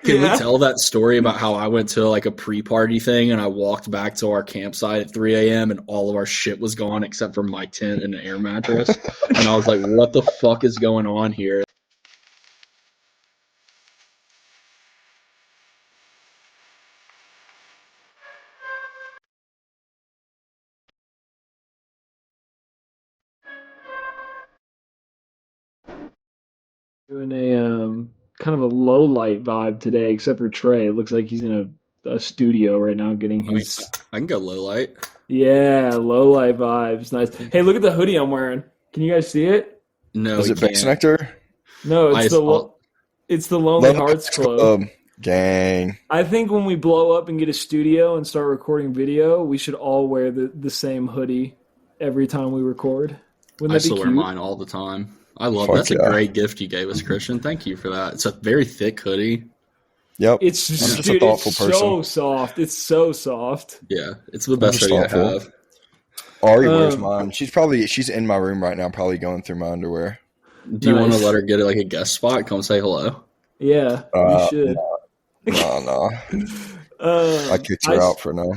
Can we tell that story about how I went to like a pre-party thing and I walked back to our campsite at 3 a.m. and all of our shit was gone except for my tent and an air mattress? And I was like, what the fuck is going on here? Doing a kind of a low light vibe today, except for Trey. It looks like he's in a studio right now getting I mean, his I can go low light. low light vibes. Nice. Hey, look at the hoodie I'm wearing. Can you guys see it? No, Is we it Base can't. Nectar? No, I saw, it's the Lonely Hearts Club. Gang. I think when we blow up and get a studio and start recording video, we should all wear the same hoodie every time we record. Wouldn't I that be still wear cute? mine all the time. I love Fuck that's a yeah. great gift you gave us, Christian. Thank you for that. It's a very thick hoodie. Yep. It's just, I'm just a dude, thoughtful it's person. so soft. It's so soft. Yeah, it's the best just hoodie I thoughtful. have. Ari wears Um, mine. She's in my room right now, probably going through my underwear. Do you want to Nice. let her get like a guest spot? Come say hello. Yeah, you should. No. I kicked her out for now.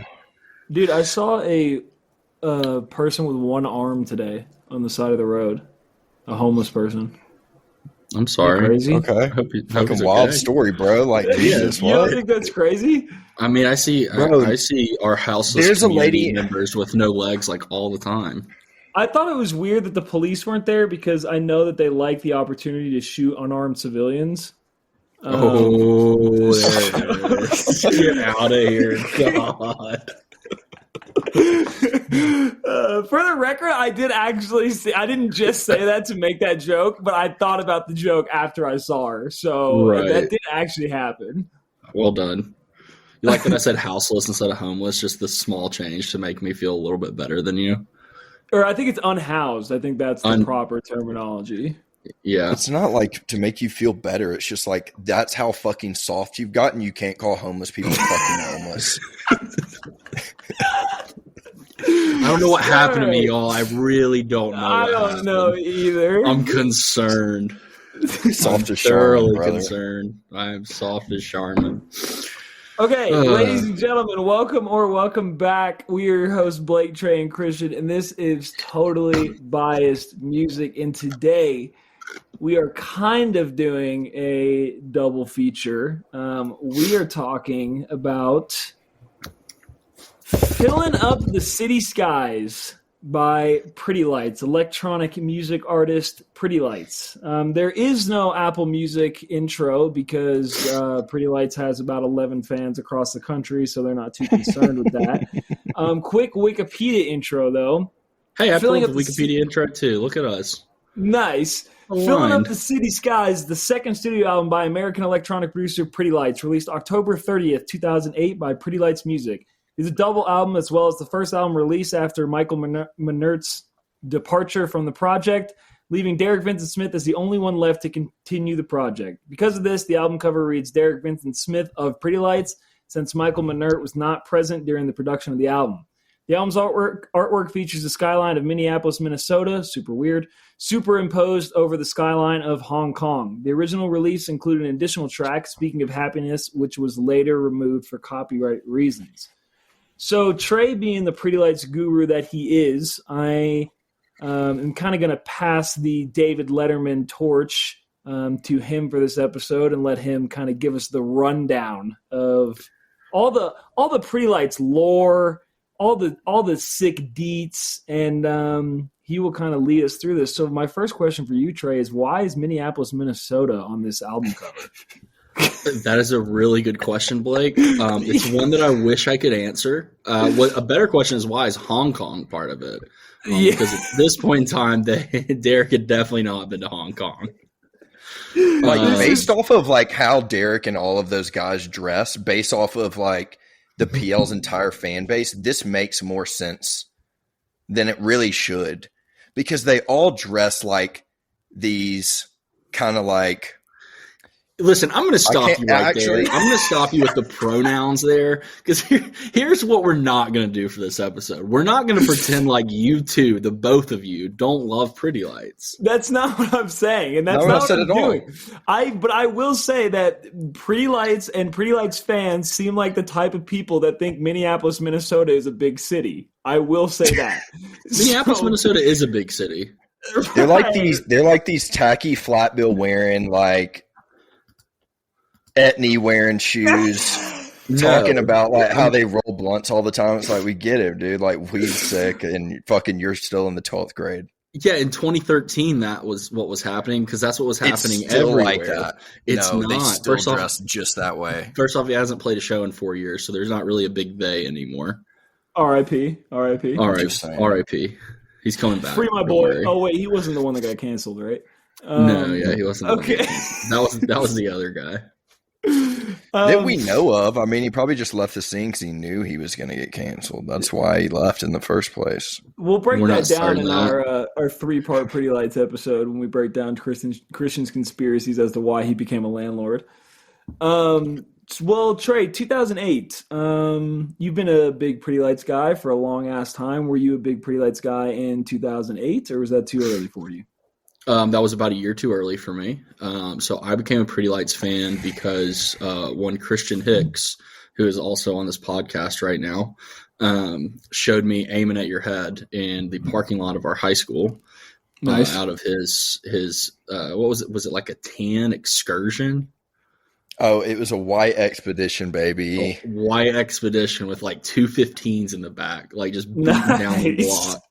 Dude, I saw a person with one arm today on the side of the road. A homeless person. I'm Isn't that sorry. crazy? I Okay. hope he's Fucking wild okay. story, bro. Like, Jesus, You don't what? think that's crazy? I mean, I see Bro, our houseless there's a community lady- members with no legs like all the time. I thought it was weird that the police weren't there because I know that they like the opportunity to shoot unarmed civilians. Oh, there it is. Get out of here, God. For the record, I did actually say, I didn't just say that to make that joke, but I thought about the joke after I saw her. So Right. that did actually happen. Well done. You like that I said houseless instead of homeless? Just the small change to make me feel a little bit better than you. Or I think it's unhoused. I think that's the proper terminology. Yeah. It's not like to make you feel better. It's just like that's how fucking soft you've gotten. You can't call homeless people fucking homeless. I don't know what happened to me, y'all. I really don't know. I don't know either. I'm concerned. Soft I'm as Charmin, thoroughly brother. concerned. I am soft as Charmin. Okay, ladies and gentlemen, welcome back. We are your hosts, Blake, Trey, and Christian, and this is Totally Biased Music. And today, we are kind of doing a double feature. We are talking about Filling Up the City Skies by Pretty Lights, electronic music artist Pretty Lights. There is no Apple Music intro because Pretty Lights has about 11 fans across the country, so they're not too concerned with that. Quick Wikipedia intro, though. Hey, I Filling pulled the Up the Wikipedia intro too. Look at us. Nice. Filling Up the City Skies, the second studio album by American electronic producer Pretty Lights, released October 30th, 2008 by Pretty Lights Music. It's a double album as well as the first album released after Michael Minert's departure from the project, leaving Derek Vincent Smith as the only one left to continue the project. Because of this, the album cover reads Derek Vincent Smith of Pretty Lights, since Michael Minert was not present during the production of the album. The album's artwork features the skyline of Minneapolis, Minnesota, super weird, superimposed over the skyline of Hong Kong. The original release included an additional track, Speaking of Happiness, which was later removed for copyright reasons. So Trey, being the Pretty Lights guru that he is, I am kind of going to pass the David Letterman torch to him for this episode and let him kind of give us the rundown of all the Pretty Lights lore, all the sick deets, and he will kind of lead us through this. So my first question for you, Trey, is why is Minneapolis, Minnesota on this album cover? That is a really good question, Blake. It's one that I wish I could answer. What a better question is why is Hong Kong part of it? Because at this point in time, Derek had definitely not been to Hong Kong. Like based off of like how Derek and all of those guys dress, based off of like the PL's entire fan base, this makes more sense than it really should, because they all dress like these kind of like Listen, I'm going to stop you right there. I'm going to stop you with the pronouns there, because here's what we're not going to do for this episode. We're not going to pretend like you two, the both of you, don't love Pretty Lights. That's not what I'm saying, and that's not what I'm doing. But I will say that Pretty Lights and Pretty Lights fans seem like the type of people that think Minneapolis, Minnesota is a big city. I will say that. Minneapolis, Minnesota is a big city. They're like these tacky flat bill wearing, like Etnie wearing shoes, talking about like how they roll blunts all the time. It's like, we get it, dude. Like, weed's sick, and fucking you're still in the 12th grade. Yeah, in 2013, that was what was happening, because that's what was happening it's still everywhere. Like that. It's not. They still dress just that way. First off, he hasn't played a show in 4 years, so there's not really a big they anymore. R.I.P. R.I.P. He's coming back. Free my boy. Oh wait, he wasn't the one that got canceled, right? He wasn't. Okay, that was the other guy. That we know of. I mean, he probably just left the scene because he knew he was going to get canceled. That's why he left in the first place. We'll break that down in our 3-part Pretty Lights episode when we break down Christian's conspiracies as to why he became a landlord. Well, Trey, 2008. You've been a big Pretty Lights guy for a long ass time. Were you a big Pretty Lights guy in 2008, or was that too early for you? That was about a year too early for me. So I became a Pretty Lights fan because one Christian Hicks, who is also on this podcast right now, showed me Aiming at Your Head in the parking lot of our high school. Nice. Out of his what was it? Was it like a tan excursion? Oh, it was a white expedition, baby. A white expedition with like 2 15s in the back, like just beating down the block.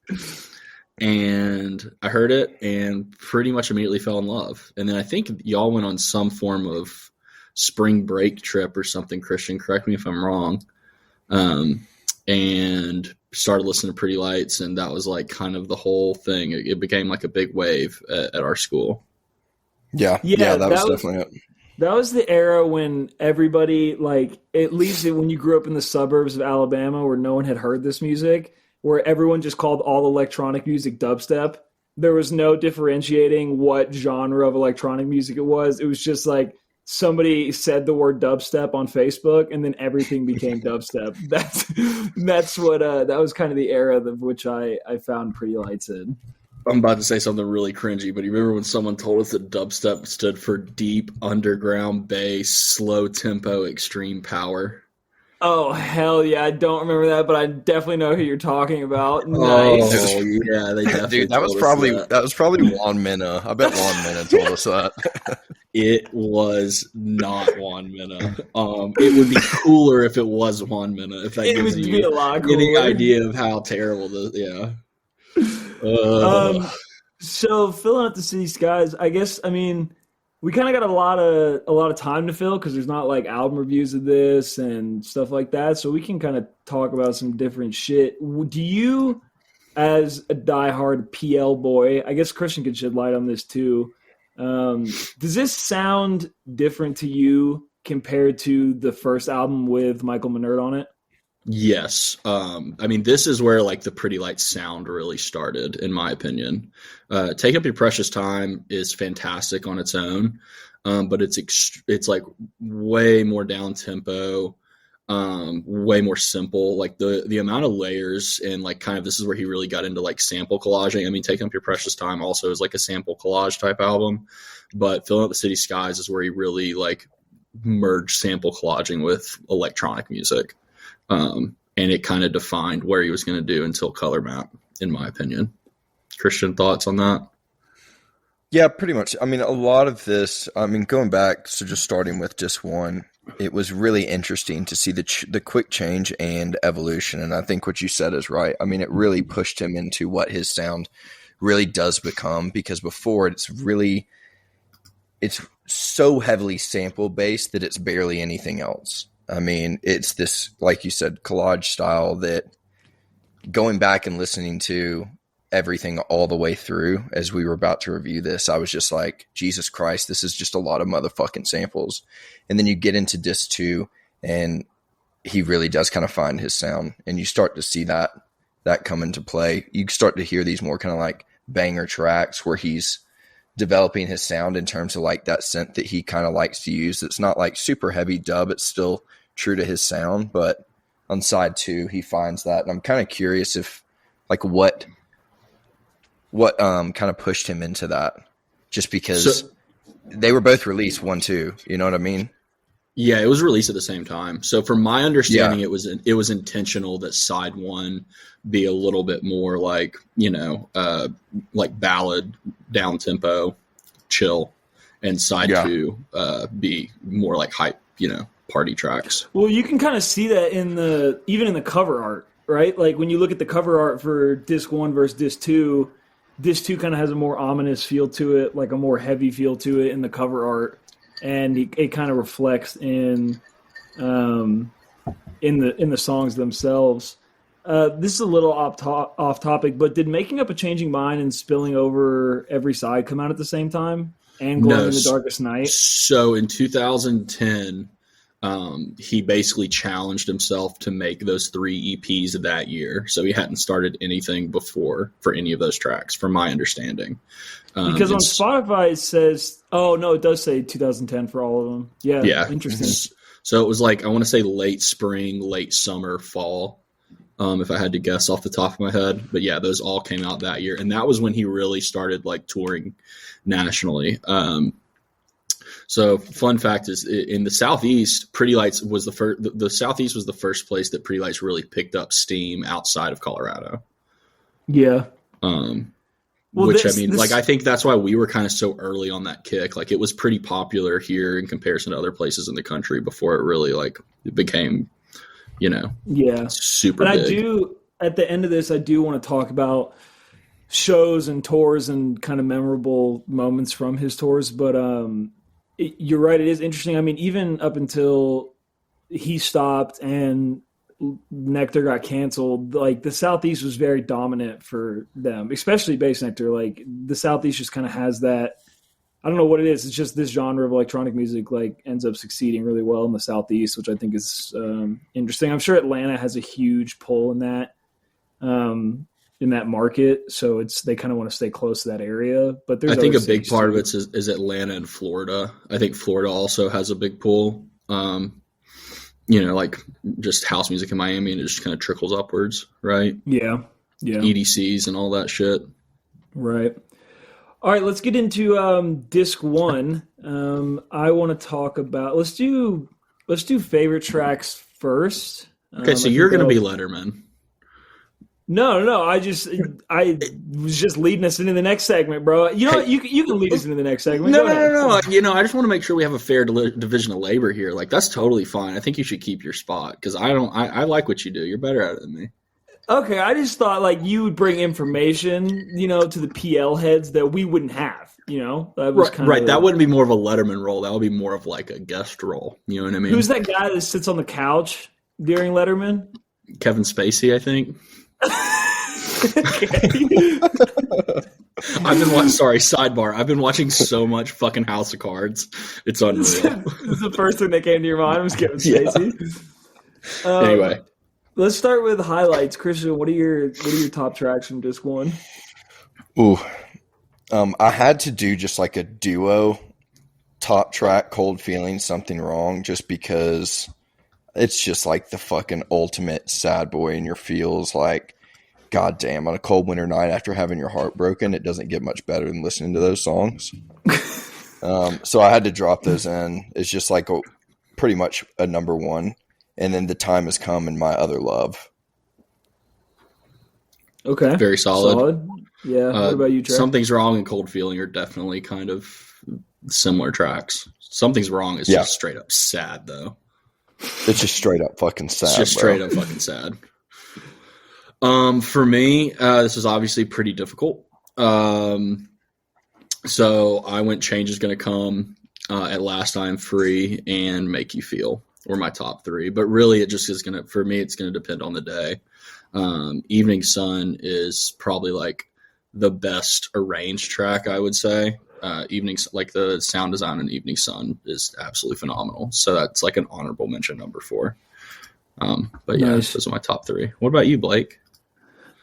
And I heard it and pretty much immediately fell in love. And then I think y'all went on some form of spring break trip or something, Christian. Correct me if I'm wrong. And started listening to Pretty Lights, and that was like kind of the whole thing. It became like a big wave at our school. Yeah, that was definitely it. That was the era when everybody, like, at least when you grew up in the suburbs of Alabama where no one had heard this music, where everyone just called all electronic music dubstep. There was no differentiating what genre of electronic music it was. It was just like somebody said the word dubstep on Facebook, and then everything became dubstep. That's what that was kind of the era of which I found Pretty Lights in. I'm about to say something really cringy, but you remember when someone told us that dubstep stood for deep underground bass, slow tempo, extreme power? Oh, hell yeah. I don't remember that, but I definitely know who you're talking about. Nice. Oh, yeah, they definitely Dude, that was probably Juan Minna. I bet Juan Minna told us that. It was not Juan Minna. It would be cooler if it was Juan Minna, if that gives you any idea of how terrible this, yeah. So filling up the City Skies, I guess, I mean, we kind of got a lot of time to fill because there's not like album reviews of this and stuff like that. So we can kind of talk about some different shit. Do you, as a diehard PL boy, I guess Christian could shed light on this too. Does this sound different to you compared to the first album with Michael Minerd on it? Yes. I mean, this is where like the Pretty Lights sound really started, in my opinion. Take Up Your Precious Time is fantastic on its own, but it's like way more down tempo, way more simple. Like the amount of layers and like kind of this is where he really got into like sample collaging. I mean, Take Up Your Precious Time also is like a sample collage type album, but Filling Up the City Skies is where he really like merged sample collaging with electronic music. And it kind of defined where he was going to do until Color Map, in my opinion. Christian, thoughts on that? Yeah, pretty much. I mean, a lot of this, I mean, going back, so just starting with just one, it was really interesting to see the quick change and evolution. And I think what you said is right. I mean, it really pushed him into what his sound really does become, because before it's so heavily sample based that it's barely anything else. I mean, it's this, like you said, collage style that going back and listening to everything all the way through as we were about to review this, I was just like, Jesus Christ, this is just a lot of motherfucking samples. And then you get into disc 2 and he really does kind of find his sound, and you start to see that come into play. You start to hear these more kind of like banger tracks where he's developing his sound in terms of like that synth that he kind of likes to use. It's not like super heavy dub. It's still true to his sound, but on side 2, he finds that. And I'm kind of curious if like what kind of pushed him into that, just because they were both released 1-2. You know what I mean? Yeah, it was released at the same time. So from my understanding, it was intentional that side 1 be a little bit more like, like ballad, down tempo, chill, and side 2 be more like hype, party tracks. Well, you can kind of see that even in the cover art, right? Like when you look at the cover art for disc 1 versus disc 2, disc 2 kind of has a more ominous feel to it, like a more heavy feel to it in the cover art. And it kind of reflects in the songs themselves. This is a little off topic, but did Making Up a Changing Mind and Spilling Over Every Side come out at the same time? And Glowing in the Darkest Night? So in 2010, he basically challenged himself to make those 3 EPs of that year. So he hadn't started anything before for any of those tracks, from my understanding. Because on Spotify it says, oh no, it does say 2010 for all of them. Yeah. Interesting. So it was like, I want to say late spring, late summer, fall, if I had to guess off the top of my head. But yeah, those all came out that year, and that was when he really started like touring nationally. So fun fact is, in the Southeast, Pretty Lights was the first. The Southeast was the first place that Pretty Lights really picked up steam outside of Colorado. Yeah. I think that's why we were kind of so early on that kick. Like, it was pretty popular here in comparison to other places in the country before it really it became, super big. At the end of this, I do want to talk about shows and tours and kind of memorable moments from his tours. But you're right, it is interesting. I mean, even up until he stopped and Nectar got canceled, like the Southeast was very dominant for them, especially Bass Nectar. Like the Southeast just kind of has that, I don't know what it is. It's just this genre of electronic music like ends up succeeding really well in the Southeast, which I think is interesting. I'm sure Atlanta has a huge pull in that market, so they kind of want to stay close to that area. But I think a big part of it is Atlanta and Florida. I think Florida also has a big pull. Like just house music in Miami, and it just kind of trickles upwards, right? Yeah. EDCs and all that shit. Right. All right, let's get into disc 1. I want to talk about let's do favorite tracks first. Okay, so you're going to be Letterman. No. I was just leading us into the next segment, bro. You know what? You can lead us into the next segment. No. I just want to make sure we have a fair division of labor here. Like, that's totally fine. I think you should keep your spot because I like what you do. You're better at it than me. Okay, I just thought like you would bring information, to the PL heads that we wouldn't have. That was right. That wouldn't be more of a Letterman role. That would be more of like a guest role. You know what I mean? Who's that guy that sits on the couch during Letterman? Kevin Spacey, I think. Sidebar. I've been watching so much fucking House of Cards. It's unreal. This is the first thing that came to your mind was Kevin Spacey. Yeah. Anyway, let's start with highlights. Christian, what are your top tracks from disc 1? Ooh, I had to do just like a duo top track, Cold Feelings, Something Wrong, just because it's just like the fucking ultimate sad boy in your feels. Like, goddamn, on a cold winter night after having your heart broken, it doesn't get much better than listening to those songs. So I had to drop those in. It's just like pretty much a number 1. And then The Time Has Come and My Other Love. Okay. Very solid. Yeah. What about you, Trey? Something's Wrong and Cold Feeling are definitely kind of similar tracks. Something's Wrong is just straight up sad, though. It's just straight up fucking sad. It's just straight up fucking sad. For me, this is obviously pretty difficult. So I went Change Is Gonna Come, At Last I'm Free, and Make You Feel were my top 3. But really, it just is for me, it's gonna depend on the day. Evening Sun is probably like the best arranged track, I would say. Like the sound design in Evening Sun is absolutely phenomenal. So that's like an honorable mention number 4. But yeah, nice. Those are my top 3. What about you, Blake?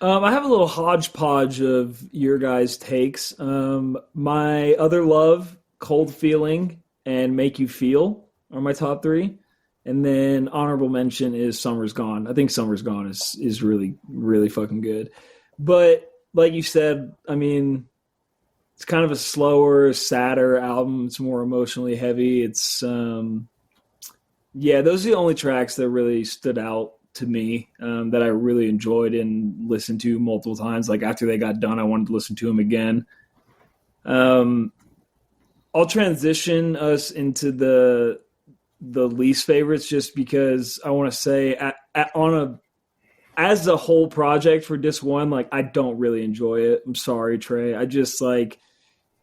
I have a little hodgepodge of your guys' takes. My Other Love, Cold Feeling, and Make You Feel are my top three. And then honorable mention is Summer's Gone. I think Summer's Gone is really, really fucking good. But like you said, I mean, it's kind of a slower, sadder album. It's more emotionally heavy. It's, those are the only tracks that really stood out to me that I really enjoyed and listened to multiple times. Like after they got done, I wanted to listen to them again. I'll transition us into the least favorites just because I want to say as a whole project for disc one, like I don't really enjoy it. I'm sorry, Trey. I just like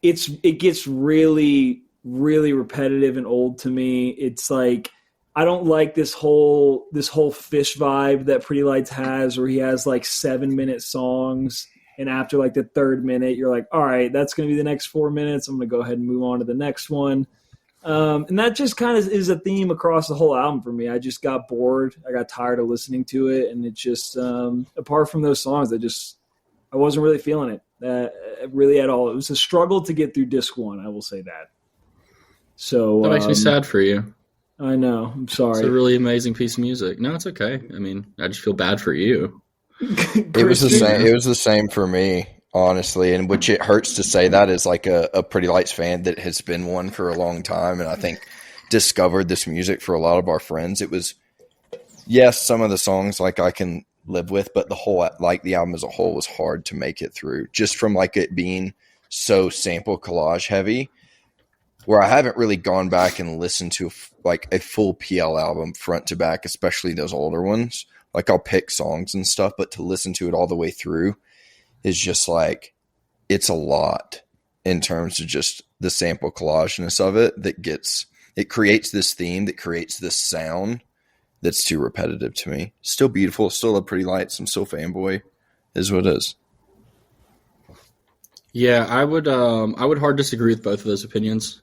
it gets really, really repetitive and old to me. It's like I don't like this whole Fish vibe that Pretty Lights has, where he has like 7-minute songs, and after like the third minute, you're like, all right, that's going to be the next 4 minutes. I'm going to go ahead and move on to the next one. And that just kind of is a theme across the whole album for me. I just got bored. I got tired of listening to it, and it just apart from those songs, I wasn't really feeling it really at all. It was a struggle to get through disc one. I will say that. So that makes me sad for you. I know. I'm sorry. It's a really amazing piece of music. No, it's okay. I mean, I just feel bad for you. It was the same. It was the same for me, honestly. And which it hurts to say that as like a Pretty Lights fan that has been one for a long time, and I think discovered this music for a lot of our friends. It was, yes, some of the songs like I can live with, but the whole like the album as a whole was hard to make it through, just from like it being so sample collage heavy. Where I haven't really gone back and listened to like a full PL album front to back, especially those older ones. Like I'll pick songs and stuff, but to listen to it all the way through is just like, it's a lot in terms of just the sample collageness of it it creates this theme that creates this sound that's too repetitive to me. Still beautiful, still a Pretty Lights. I'm still fanboy, is what it is. Yeah, I would hard disagree with both of those opinions.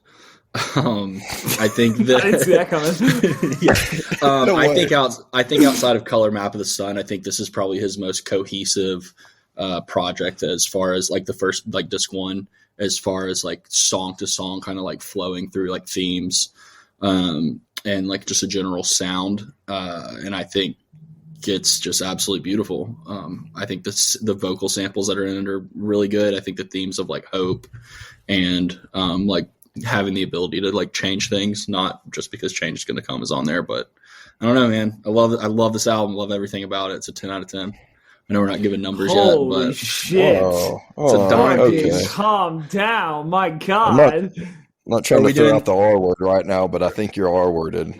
I think that I didn't see that coming. Yeah. I think outside of Color Map of the Sun, I think this is probably his most cohesive project as far as like the first like disc one, as far as like song to song kind of like flowing through like themes and like just a general sound. And I think it's just absolutely beautiful. I think the vocal samples that are in it are really good. I think the themes of like hope and like having the ability to like change things, not just because change is going to come is on there, but I don't know, man. I love this album. Love everything about it. It's a 10 out of 10. I know we're not giving numbers yet, but shit. It's a dime piece. Calm down. My God. I'm not trying to throw out the R word right now, but I think you're R worded.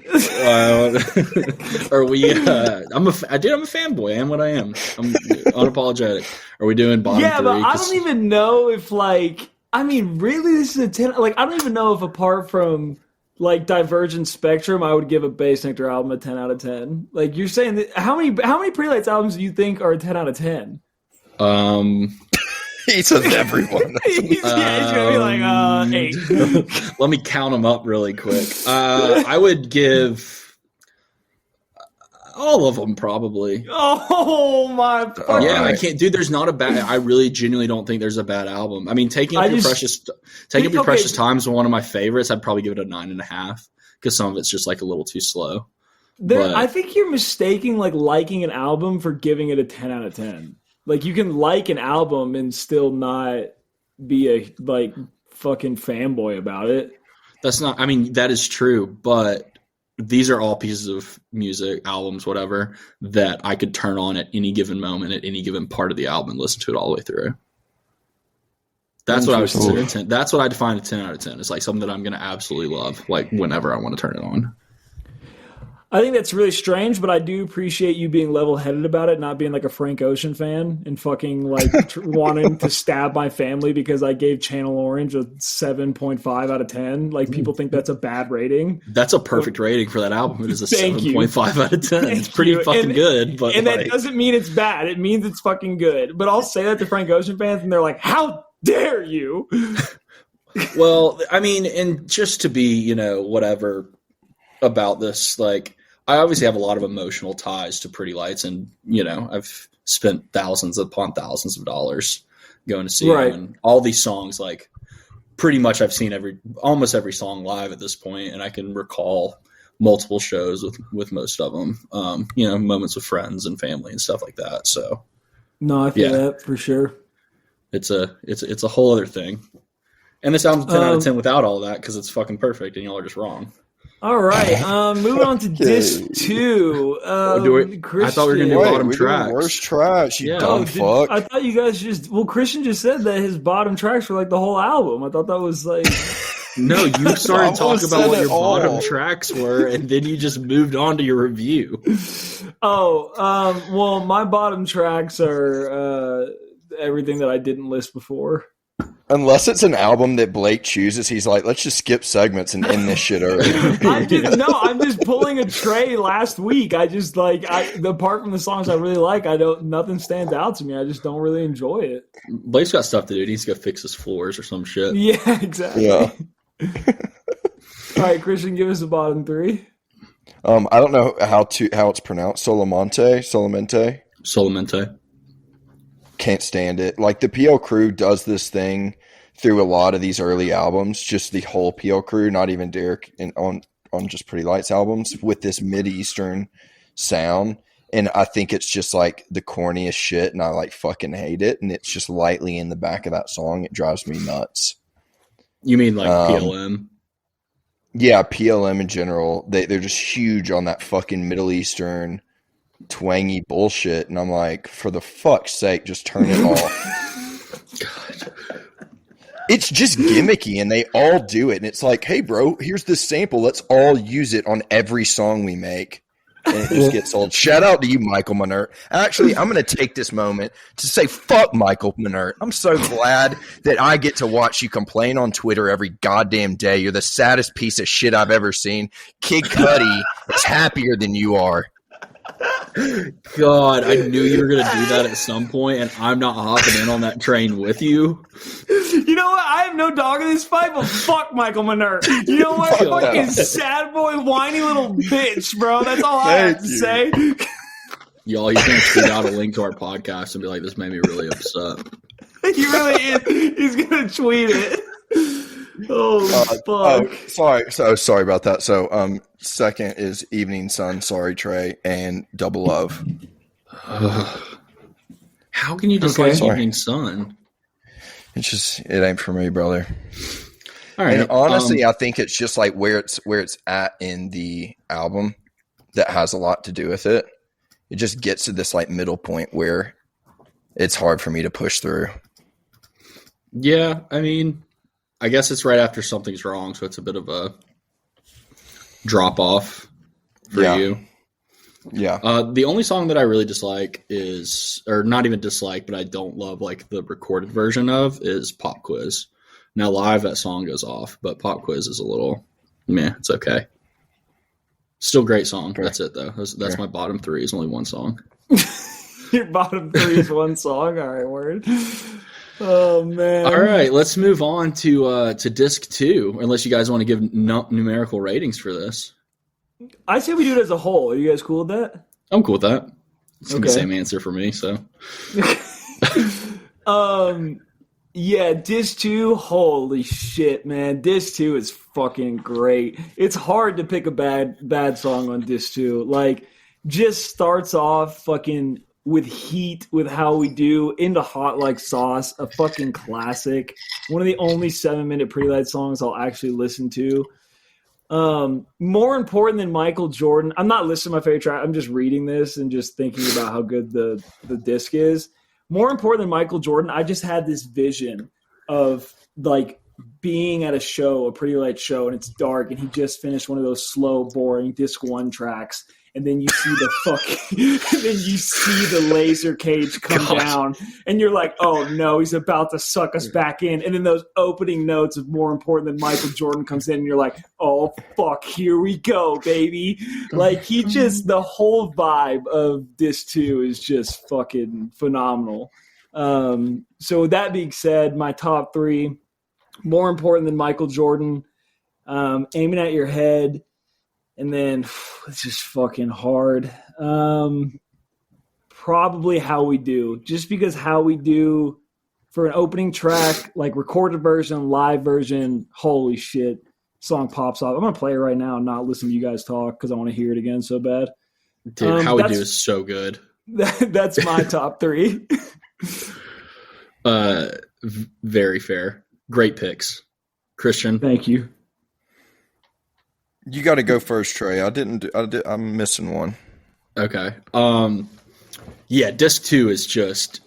Are we? I'm a fanboy. I am what I am. I'm unapologetic. Are we doing bottom three? Yeah, but I don't even know if like. I mean, really, this is a 10. Like, I don't even know if apart from like Divergent Spectrum, I would give a Bass Nectar album a 10 out of 10. Like, you're saying that how many Pretty Lights albums do you think are a 10 out of 10? He says everyone. He's gonna be like 8. Let me count them up really quick. I would give all of them probably. Oh my! Yeah, I can't, dude. There's not a bad. I really genuinely don't think there's a bad album. I mean, Taking Up Your Precious Time is one of my favorites. I'd probably give it a 9.5 because some of it's just like a little too slow. I think you're mistaking like liking an album for giving it a 10 out of 10. Like you can like an album and still not be a like fucking fanboy about it. That's not. I mean, that is true, but these are all pieces of music, albums, whatever, that I could turn on at any given moment, at any given part of the album, and listen to it all the way through. That's what I would consider a 10. That's what I define a 10 out of 10. It's like something that I'm going to absolutely love, like whenever I want to turn it on. I think that's really strange, but I do appreciate you being level-headed about it, not being like a Frank Ocean fan and fucking like wanting to stab my family because I gave Channel Orange a 7.5 out of 10. Like people think that's a bad rating. That's a perfect rating for that album. It is a 7.5 out of 10. It's pretty fucking good. But and that doesn't mean it's bad. It means it's fucking good. But I'll say that to Frank Ocean fans and they're like, how dare you? Well, I mean, and just to be, whatever about this, like, I obviously have a lot of emotional ties to Pretty Lights, and I've spent thousands upon thousands of dollars going to see Right. him. And all these songs, like pretty much I've seen almost every song live at this point, and I can recall multiple shows with most of them. Moments with friends and family and stuff like that. So no, I feel that for sure. It's a whole other thing. And this album's 10 out of 10 without all that because it's fucking perfect, and y'all are just wrong. All right, moving on to disc 2. I thought we were going to do bottom tracks. Worst tracks, you dumb fuck. I thought you guys Christian just said that his bottom tracks were like the whole album. I thought that was like... No, you started talking about what your bottom tracks were, and then you just moved on to your review. Well, my bottom tracks are everything that I didn't list before. Unless it's an album that Blake chooses, he's like, let's just skip segments and end this shit early. I'm just pulling a Trey last week. I just apart from the songs I really like, nothing stands out to me. I just don't really enjoy it. Blake's got stuff to do. He needs to go fix his floors or some shit. Yeah, exactly. Yeah. All right, Christian, give us the bottom 3. I don't know how it's pronounced. Solamente. Can't stand it. Like the PL crew does this thing through a lot of these early albums, just the whole PL crew, not even Derek on just Pretty Lights albums, with this Mid-Eastern sound. And I think it's just like the corniest shit, and I like fucking hate it. And it's just lightly in the back of that song. It drives me nuts. You mean like PLM? Yeah, PLM in general. They're just huge on that fucking Middle Eastern twangy bullshit, and I'm like, for the fuck's sake, just turn it off. God. It's just gimmicky, and they all do it, and it's like, hey bro, here's this sample, let's all use it on every song we make, and it just gets old. Shout out to you, Michael Minert. Actually, I'm going to take this moment to say fuck Michael Minert. I'm so glad that I get to watch you complain on Twitter every goddamn day. You're the saddest piece of shit I've ever seen. Kid Cudi is happier than you are. God, I knew you were going to do that at some point, and I'm not hopping in on that train with you. You know what? I have no dog in this fight, but fuck Michael Minert. You know what? Fucking sad boy, whiny little bitch, bro. That's all I have to say. Y'all, he's going to tweet out a link to our podcast and be like, this made me really upset. He really is. He's going to tweet it. Fuck. Sorry about that. So, second is Evening Sun, Sorry Trey, and Double Love. How can you dislike Evening Sun? It ain't for me, brother. All right. And honestly, I think it's just like where it's at in the album that has a lot to do with it. It just gets to this like middle point where it's hard for me to push through. Yeah, I mean, I guess it's right after Something's Wrong, so it's a bit of a drop off for you. Yeah. The only song that I really dislike or not even dislike, but I don't love like the recorded version of, is Pop Quiz. Now live, that song goes off, but Pop Quiz is a little meh. It's okay. Still great song. Fair. That's it though. That's my bottom 3. It's only one song. Your bottom 3 is one song. All right, word. Oh man! All right, let's move on to disc 2. Unless you guys want to give numerical ratings for this, I say we do it as a whole. Are you guys cool with that? I'm cool with that. It's the same answer for me. So, yeah, disc 2. Holy shit, man! Disc 2 is fucking great. It's hard to pick a bad song on disc 2. Like, just starts off fucking with heat, with How We Do, into Hot Like Sauce, a fucking classic. One of the only 7-minute Pretty Light songs I'll actually listen to. More important than Michael Jordan. I'm not listening to my favorite track. I'm just reading this and just thinking about how good the disc is. More important than Michael Jordan, I just had this vision of like being at a show, a Pretty Light show, and it's dark, and he just finished one of those slow, boring disc 1 tracks. And then you see the laser cage come down, and you're like, "Oh no, he's about to suck us back in." And then those opening notes of More Important Than Michael Jordan comes in, and you're like, "Oh fuck, here we go, baby!" Like the whole vibe of disc 2 is just fucking phenomenal. So with that being said, my top 3: More Important Than Michael Jordan, Aiming at Your Head. And then it's just fucking hard. probably How We Do, just because How We Do for an opening track, like recorded version, live version, holy shit, song pops off. I'm going to play it right now and not listen to you guys talk because I want to hear it again so bad. Dude, How We Do is so good. That's my top 3. Very fair. Great picks. Christian. Thank you. You got to go first, Trey. I'm missing one. Okay. Yeah, disc 2 is just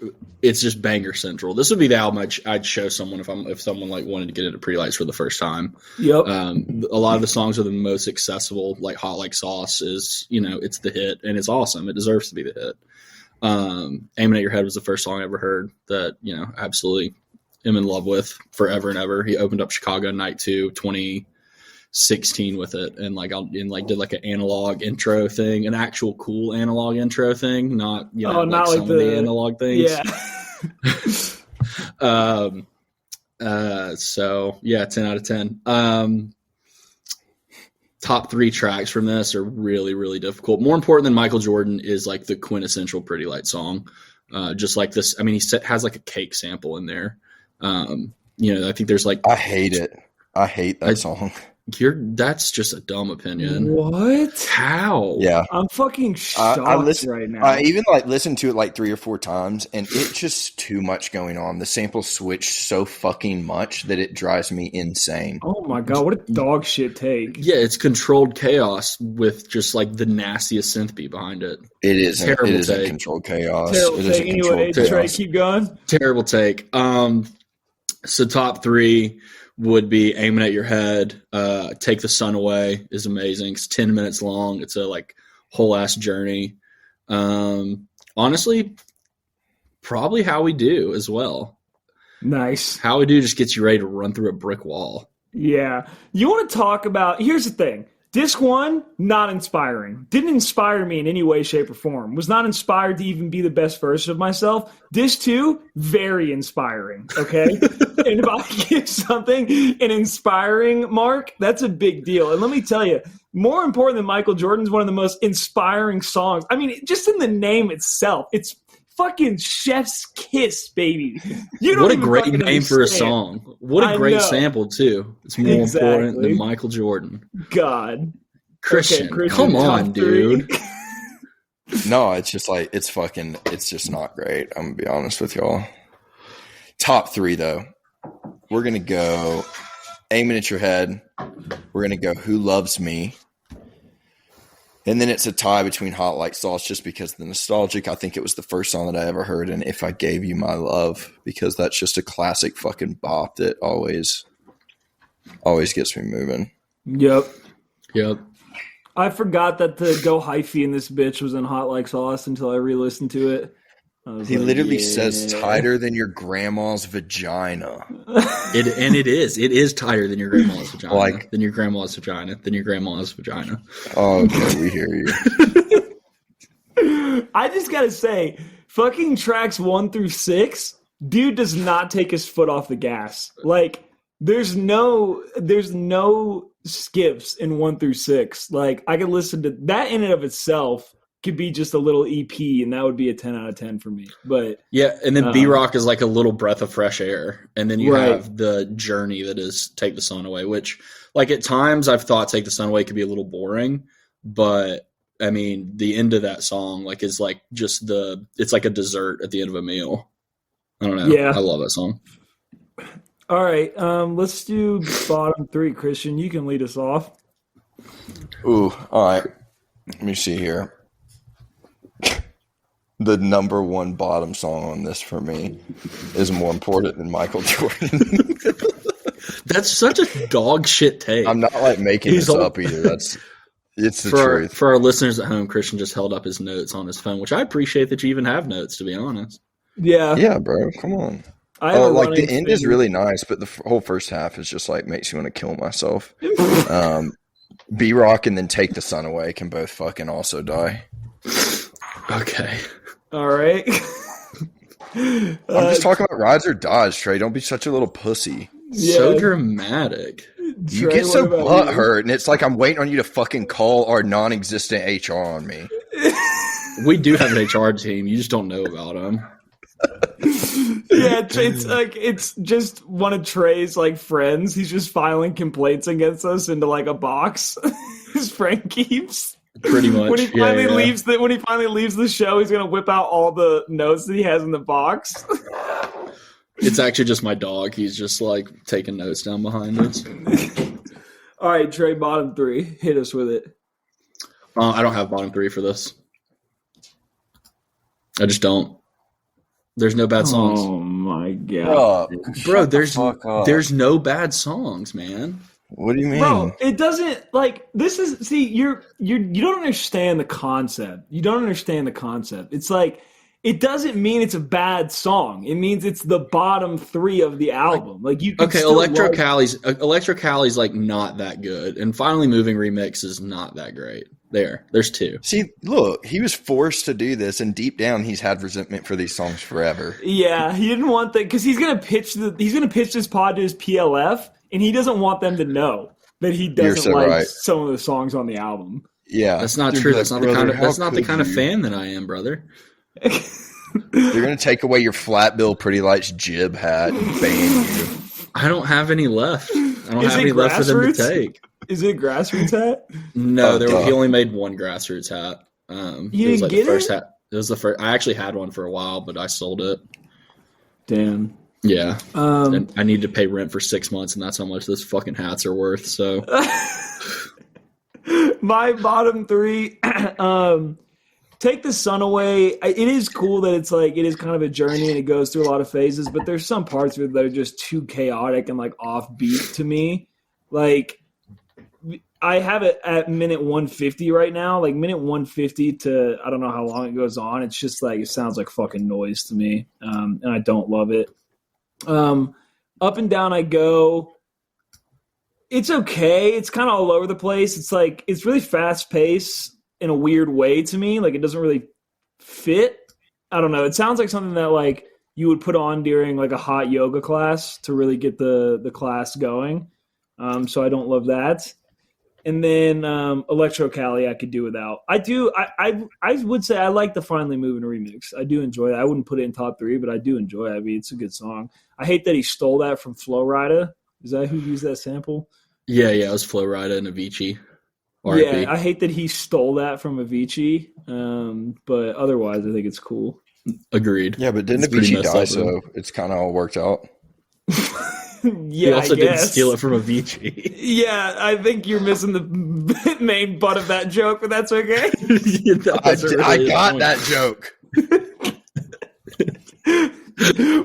banger central. This would be the album I'd show someone if someone like wanted to get into Pretty Lights for the first time. Yep. A lot of the songs are the most accessible, like Hot Like Sauce is, it's the hit and it's awesome. It deserves to be the hit. Aiming at Your Head was the first song I ever heard that, absolutely am in love with forever and ever. He opened up Chicago Night 2 2016 with it and did like an analog intro thing, an actual cool analog intro thing, not not like some of the analog things. So yeah, 10 out of 10. Top 3 tracks from this are really, really difficult. More important than Michael Jordan is like the quintessential Pretty Light song. Just like this. I mean, he has like a cake sample in there. I think there's like, I hate it. I hate that song. That's just a dumb opinion. What? How? Yeah. I'm fucking shocked right now. I even listened to it like 3 or 4 times, and it's just too much going on. The samples switch so fucking much that it drives me insane. Oh my God, what a dog shit take. Yeah, it's controlled chaos with just like the nastiest synth beat behind it. It is. It is take. controlled chaos. Terrible it is take. Anyway, Trey, keep going. Terrible take. So top 3 would be Aiming at Your Head. Take the Sun Away is amazing. It's 10 minutes long. It's a like whole ass journey. Honestly, probably How We Do as well. Nice. How We Do just gets you ready to run through a brick wall. Yeah. You want to talk about, here's the thing. Disc 1, not inspiring. Didn't inspire me in any way, shape, or form. Was not inspired to even be the best version of myself. Disc 2, very inspiring, okay? And if I give something an inspiring mark, that's a big deal. And let me tell you, more important than Michael Jordan's one of the most inspiring songs. I mean, just in the name itself, it's fucking Chef's Kiss, baby. What a great name for a song. What a great sample, too. It's more important than Michael Jordan. God. Christian, come on, dude. No, it's just like, it's just not great. I'm going to be honest with y'all. Top 3, though. We're going to go Aiming at Your Head. We're going to go Who Loves Me. And then it's a tie between Hot Like Sauce just because of the nostalgic. I think it was the first song that I ever heard. And If I Gave You My Love, because that's just a classic fucking bop that always gets me moving. Yep. I forgot that the Go Hyphy in this bitch was in Hot Like Sauce until I re-listened to it. He literally says tighter than your grandma's vagina. It is tighter than your grandma's vagina. Than your grandma's vagina. Than your grandma's vagina. Oh, okay, we hear you. I just gotta say, fucking tracks 1 through 6, dude does not take his foot off the gas. Like, there's no skips in 1 through 6. Like, I could listen to that in and of itself. Could be just a little EP, and that would be a 10 out of 10 for me. But yeah, and then B-Rock is like a little breath of fresh air, and then you have the journey that is Take the Sun Away, which, like, at times I've thought Take the Sun Away could be a little boring, but I mean the end of that song like is like just it's like a dessert at the end of a meal. I don't know. Yeah, I love that song. All right, let's do bottom 3. Christian, you can lead us off. Ooh, all right. Let me see here. The number 1 bottom song on this for me is more important than Michael Jordan. That's such a dog shit take. I'm not like making this up either. It's the truth. For our listeners at home, Christian just held up his notes on his phone, which I appreciate that you even have notes, to be honest. Yeah, bro. Come on. Like the end is really nice, but the whole first half is just like makes you want to kill myself. B-Rock and then Take the Sun Away can both fucking also die. Okay. All right. I'm just talking about rides or dies, Trey. Don't be such a little pussy. Yeah. So dramatic. You get so butthurt, and it's like I'm waiting on you to fucking call our non-existent HR on me. We do have an HR team. You just don't know about them. Yeah, it's just one of Trey's like friends. He's just filing complaints against us into like a box. His friend keeps. Pretty much. When he finally leaves the show, he's gonna whip out all the notes that he has in the box. It's actually just my dog. He's just like taking notes down behind us. All right, Trey, bottom 3. Hit us with it. I don't have bottom 3 for this. I just don't. There's no bad songs. Oh my god, bro! There's no bad songs, man. What do you mean, bro? It doesn't like this is you don't understand the concept. You don't understand the concept. It's like it doesn't mean it's a bad song. It means it's the bottom 3 of the album. Like you can Electro Cali's like not that good, and Finally Moving remix is not that great. There's 2. See, look, he was forced to do this, and deep down, he's had resentment for these songs forever. Yeah, he didn't want that because he's gonna pitch this pod to his PLF, and he doesn't want them to know that he doesn't like some of the songs on the album. Yeah, that's not true. That's not the kind of fan that I am, brother. They're gonna take away your flat bill Pretty Lights jib hat and ban you. I don't have any left. I don't have any left for them to take. Is it a Grassroots hat? No, he only made one Grassroots hat. You didn't get first hat. It was the first. I actually had one for a while, but I sold it. Damn. Yeah. And I need to pay rent for 6 months, and that's how much those fucking hats are worth. So, my bottom 3. Take the Sun Away. It is cool that it's like it is kind of a journey and it goes through a lot of phases, but there's some parts of it that are just too chaotic and like offbeat to me. Like I have it at minute 150 right now. Like minute 150 to I don't know how long it goes on. It's just like it sounds like fucking noise to me, and I don't love it. Up and Down I Go. It's okay. It's kind of all over the place. It's like it's really fast paced in a weird way to me. Like it doesn't really fit. I don't know. It sounds like something that like you would put on during like a hot yoga class to really get the class going. So I don't love that. And then Electro Cali I could do without. I would say I like the Finally Moving remix. I do enjoy that. I wouldn't put it in top 3, but I do enjoy it. I mean, it's a good song. I hate that he stole that from Flo Rida. Is that who used that sample? Yeah, it was Flo Rida and Avicii. Yeah, I hate that he stole that from Avicii, but otherwise I think it's cool. Agreed. Yeah, but didn't Avicii die, so it's kind of all worked out? Yeah, he also didn't steal it from Avicii. Yeah, I think you're missing the main butt of that joke, but that's okay. I got that joke.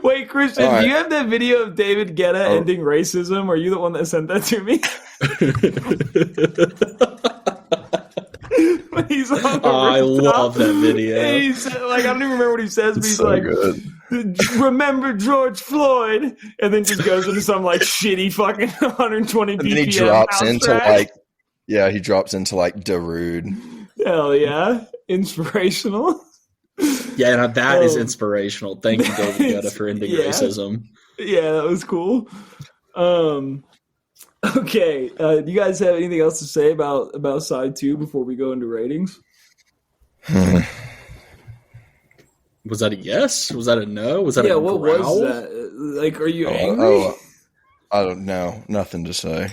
Wait, Christian, do you have that video of David Guetta ending racism? Are you the one that sent that to me? When he's on the I love that video. He's like, I don't even remember what he says, but he's so like, good. Remember George Floyd, and then just goes into some like shitty fucking 120 BPM. And then he drops into like, he drops into like Darude. Hell yeah, inspirational. Yeah, that is inspirational. Thank you, David Guetta, for ending racism. Yeah, that was cool. Okay, do you guys have anything else to say about side 2 before we go into ratings? Was that a yes? Was that a no? Was that a what growl? was that? Like, are you angry? I don't know. Nothing to say.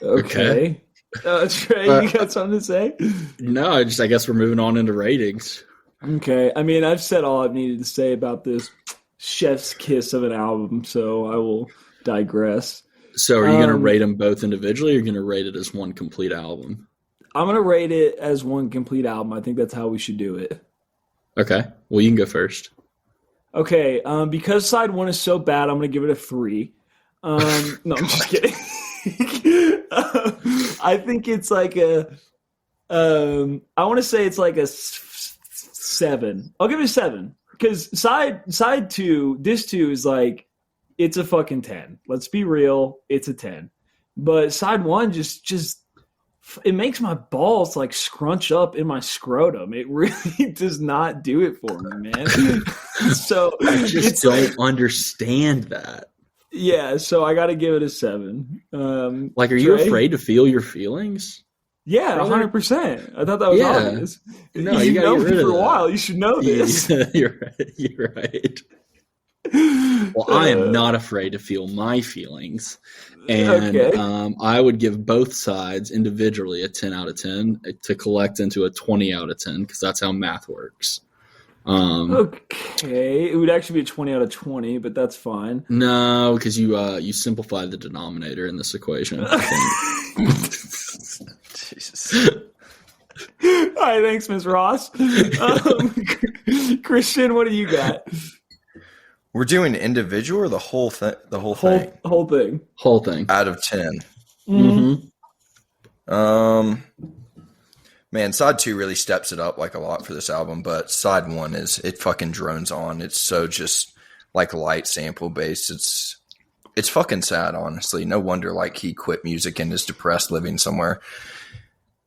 Okay. Trey, you got something to say? No, I guess we're moving on into ratings. Okay. I mean, I've said all I've needed to say about this chef's kiss of an album, so I will digress. So are you going to rate them both individually, or are you going to rate it as one complete album? I'm going to rate it as one complete album. I think that's how we should do it. Okay. Well, you can go first. Okay. Because side 1 is so bad, I'm going to give it a 3. No, I'm just kidding. I think it's like I want to say it's like a 7. I'll give it a 7 because side 2, disc 2 is like it's a fucking 10. Let's be real, it's a 10. But side 1 just it makes my balls like scrunch up in my scrotum. It really does not do it for me, man. So I just don't understand that. Yeah, so I got to give it a 7. Like, are you afraid to feel your feelings? Yeah, 100%. I thought that was obvious. No, you gotta know get rid me of for a that. while. You should know this. You're right. You're right. Well, I am not afraid to feel my feelings. And I would give both sides individually a 10 out of 10 to collect into a 20 out of 10 because that's how math works. Okay, it would actually be a 20 out of 20, but that's fine. No, because you simplify the denominator in this equation. Jesus. All right, thanks, Ms. Ross. Christian, what do you got? We're doing individual or the whole thing? The whole thing. Whole thing. Out of 10. Mm-hmm. Man, side 2 really steps it up like a lot for this album, but side 1 it fucking drones on. It's so just like light sample based. It's fucking sad, honestly. No wonder like he quit music and is depressed living somewhere.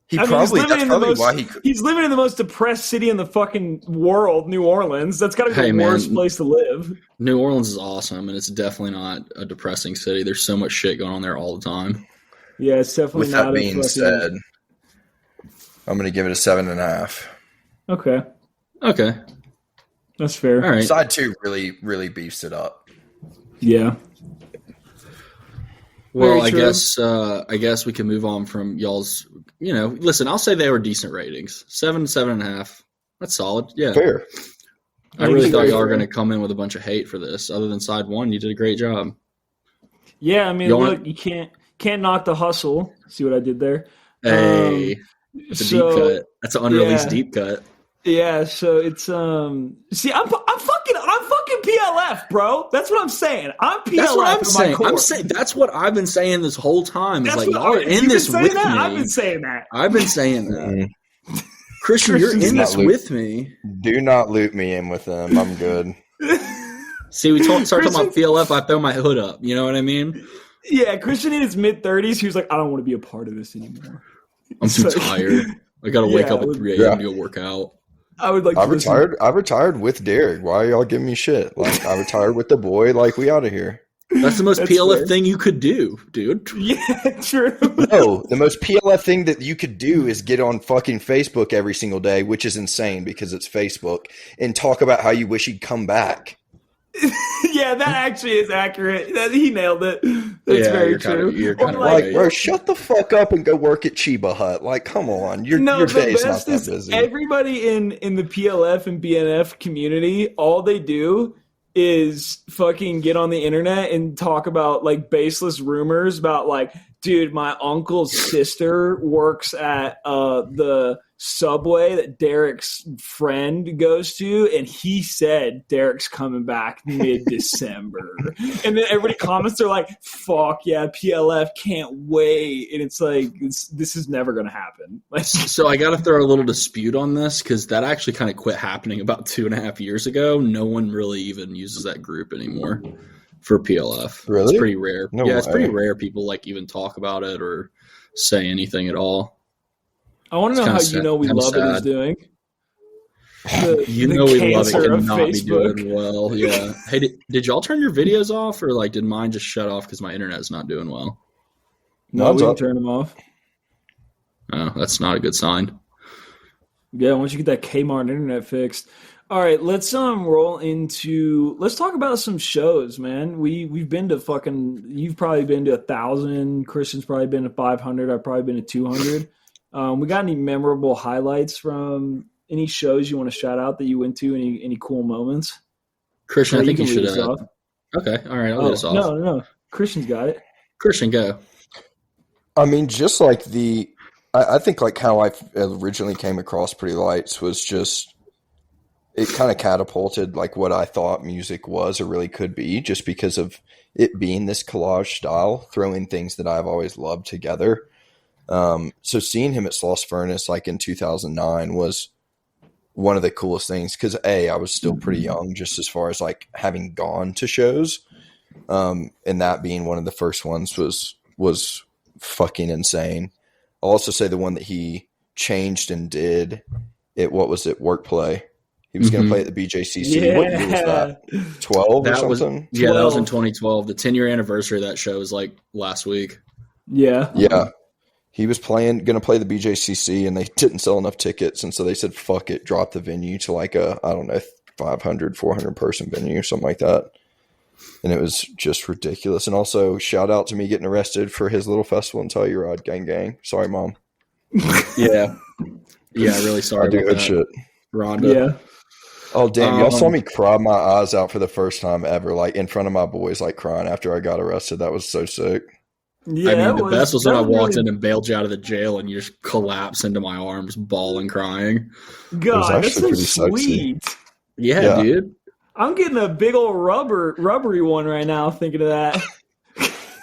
He's living in the most depressed city in the fucking world, New Orleans. That's got to be the worst place to live. New Orleans is awesome, and it's definitely not a depressing city. There's so much shit going on there all the time. Yeah, it's definitely With not. That being said, I'm going to give it a 7.5. Okay. That's fair. All right. Side 2 really, really beefs it up. Yeah. Well, I guess we can move on from y'all's. Listen, I'll say they were decent ratings. 7, 7.5. That's solid. Yeah. Fair. I really thought y'all were going to come in with a bunch of hate for this. Other than side 1, you did a great job. Yeah, I mean, look, you can't knock the hustle. See what I did there? Hey, it's a deep cut. That's an unreleased deep cut. Yeah, so it's see, I'm fucking PLF, bro. That's what I'm saying. I'm PLF. That's what I'm saying. That's what I've been saying this whole time. It's like y'all are in this with me. I've been saying that. Christian, you're in this with me. Do not loop me in with them. I'm good. See, we start talking about PLF. I throw my hood up. You know what I mean? Yeah, Christian in his mid-30s. He was like, I don't want to be a part of this anymore. I'm too tired. I got to wake up at 3 a.m. to go work out. I retired with Derek. Why are y'all giving me shit? Like, I retired with the boy. Like, we out of here. That's the most PLF thing you could do, dude. Yeah, true. No, the most PLF thing that you could do is get on fucking Facebook every single day, which is insane because it's Facebook, and talk about how you wish he'd come back. Yeah, that actually is accurate. He nailed it. That's very true. You're kind of like, bro, shut the fuck up and go work at Chiba Hut. Like, come on, your day's not that busy. Everybody in the PLF and BNF community, all they do is fucking get on the internet and talk about like baseless rumors about like, dude, my uncle's sister works at the Subway that Derek's friend goes to, and he said Derek's coming back mid-December. And then everybody comments, they're like, fuck yeah, PLF, can't wait. And it's like, this is never going to happen. So I got to throw a little dispute on this because that actually kind of quit happening about 2.5 years ago. No one really even uses that group anymore for PLF. Really? It's pretty rare. No way. It's pretty rare people like even talk about it or say anything at all. I want to know how You Know We Love It is doing. We Love It cannot be doing well. Yeah. Hey, did y'all turn your videos off, or like did mine just shut off because my internet's not doing well? No, we didn't turn them off. Oh, that's not a good sign. Yeah, once you get that Kmart internet fixed. All right, let's let's talk about some shows, man. We've been to you've probably been to 1,000. Christian's probably been to 500. I've probably been to 200. We got any memorable highlights from any shows you want to shout out that you went to? Any cool moments? Christian, I think you should. Okay, all right, I'll lead us off. No, Christian's got it. Christian, go. I mean, just like I think like how I originally came across Pretty Lights was just, it kind of catapulted like what I thought music was or really could be, just because of it being this collage style, throwing things that I've always loved together. So seeing him at Sloss Furnace like in 2009 was one of the coolest things because I was still pretty young just as far as like having gone to shows, and that being one of the first ones was fucking insane. I'll also say the one that he changed and did it. What was it? Workplay. He was going to play at the BJCC. Yeah. What year was that? 12 or something? Yeah, that was in 2012. The 10-year anniversary of that show was like last week. Yeah. Yeah. he was going to play the BJCC, and they didn't sell enough tickets, and so they said, "Fuck it, drop the venue to like a, I don't know, 500, 400 person venue or something like that." And it was just ridiculous. And also, shout out to me getting arrested for his little festival in Telluride. Gang, gang. Sorry, Mom. Yeah. Yeah, really sorry I do about good that. shit. Rhonda. Yeah. Oh, damn. Y'all saw me cry my eyes out for the first time ever, like in front of my boys, like crying after I got arrested. That was so sick. Yeah, I mean, the best was when I walked really... in and bailed you out of the jail and you just collapsed into my arms, bawling, crying. God, that's so sweet. Yeah, dude. I'm getting a big old rubbery one right now thinking of that.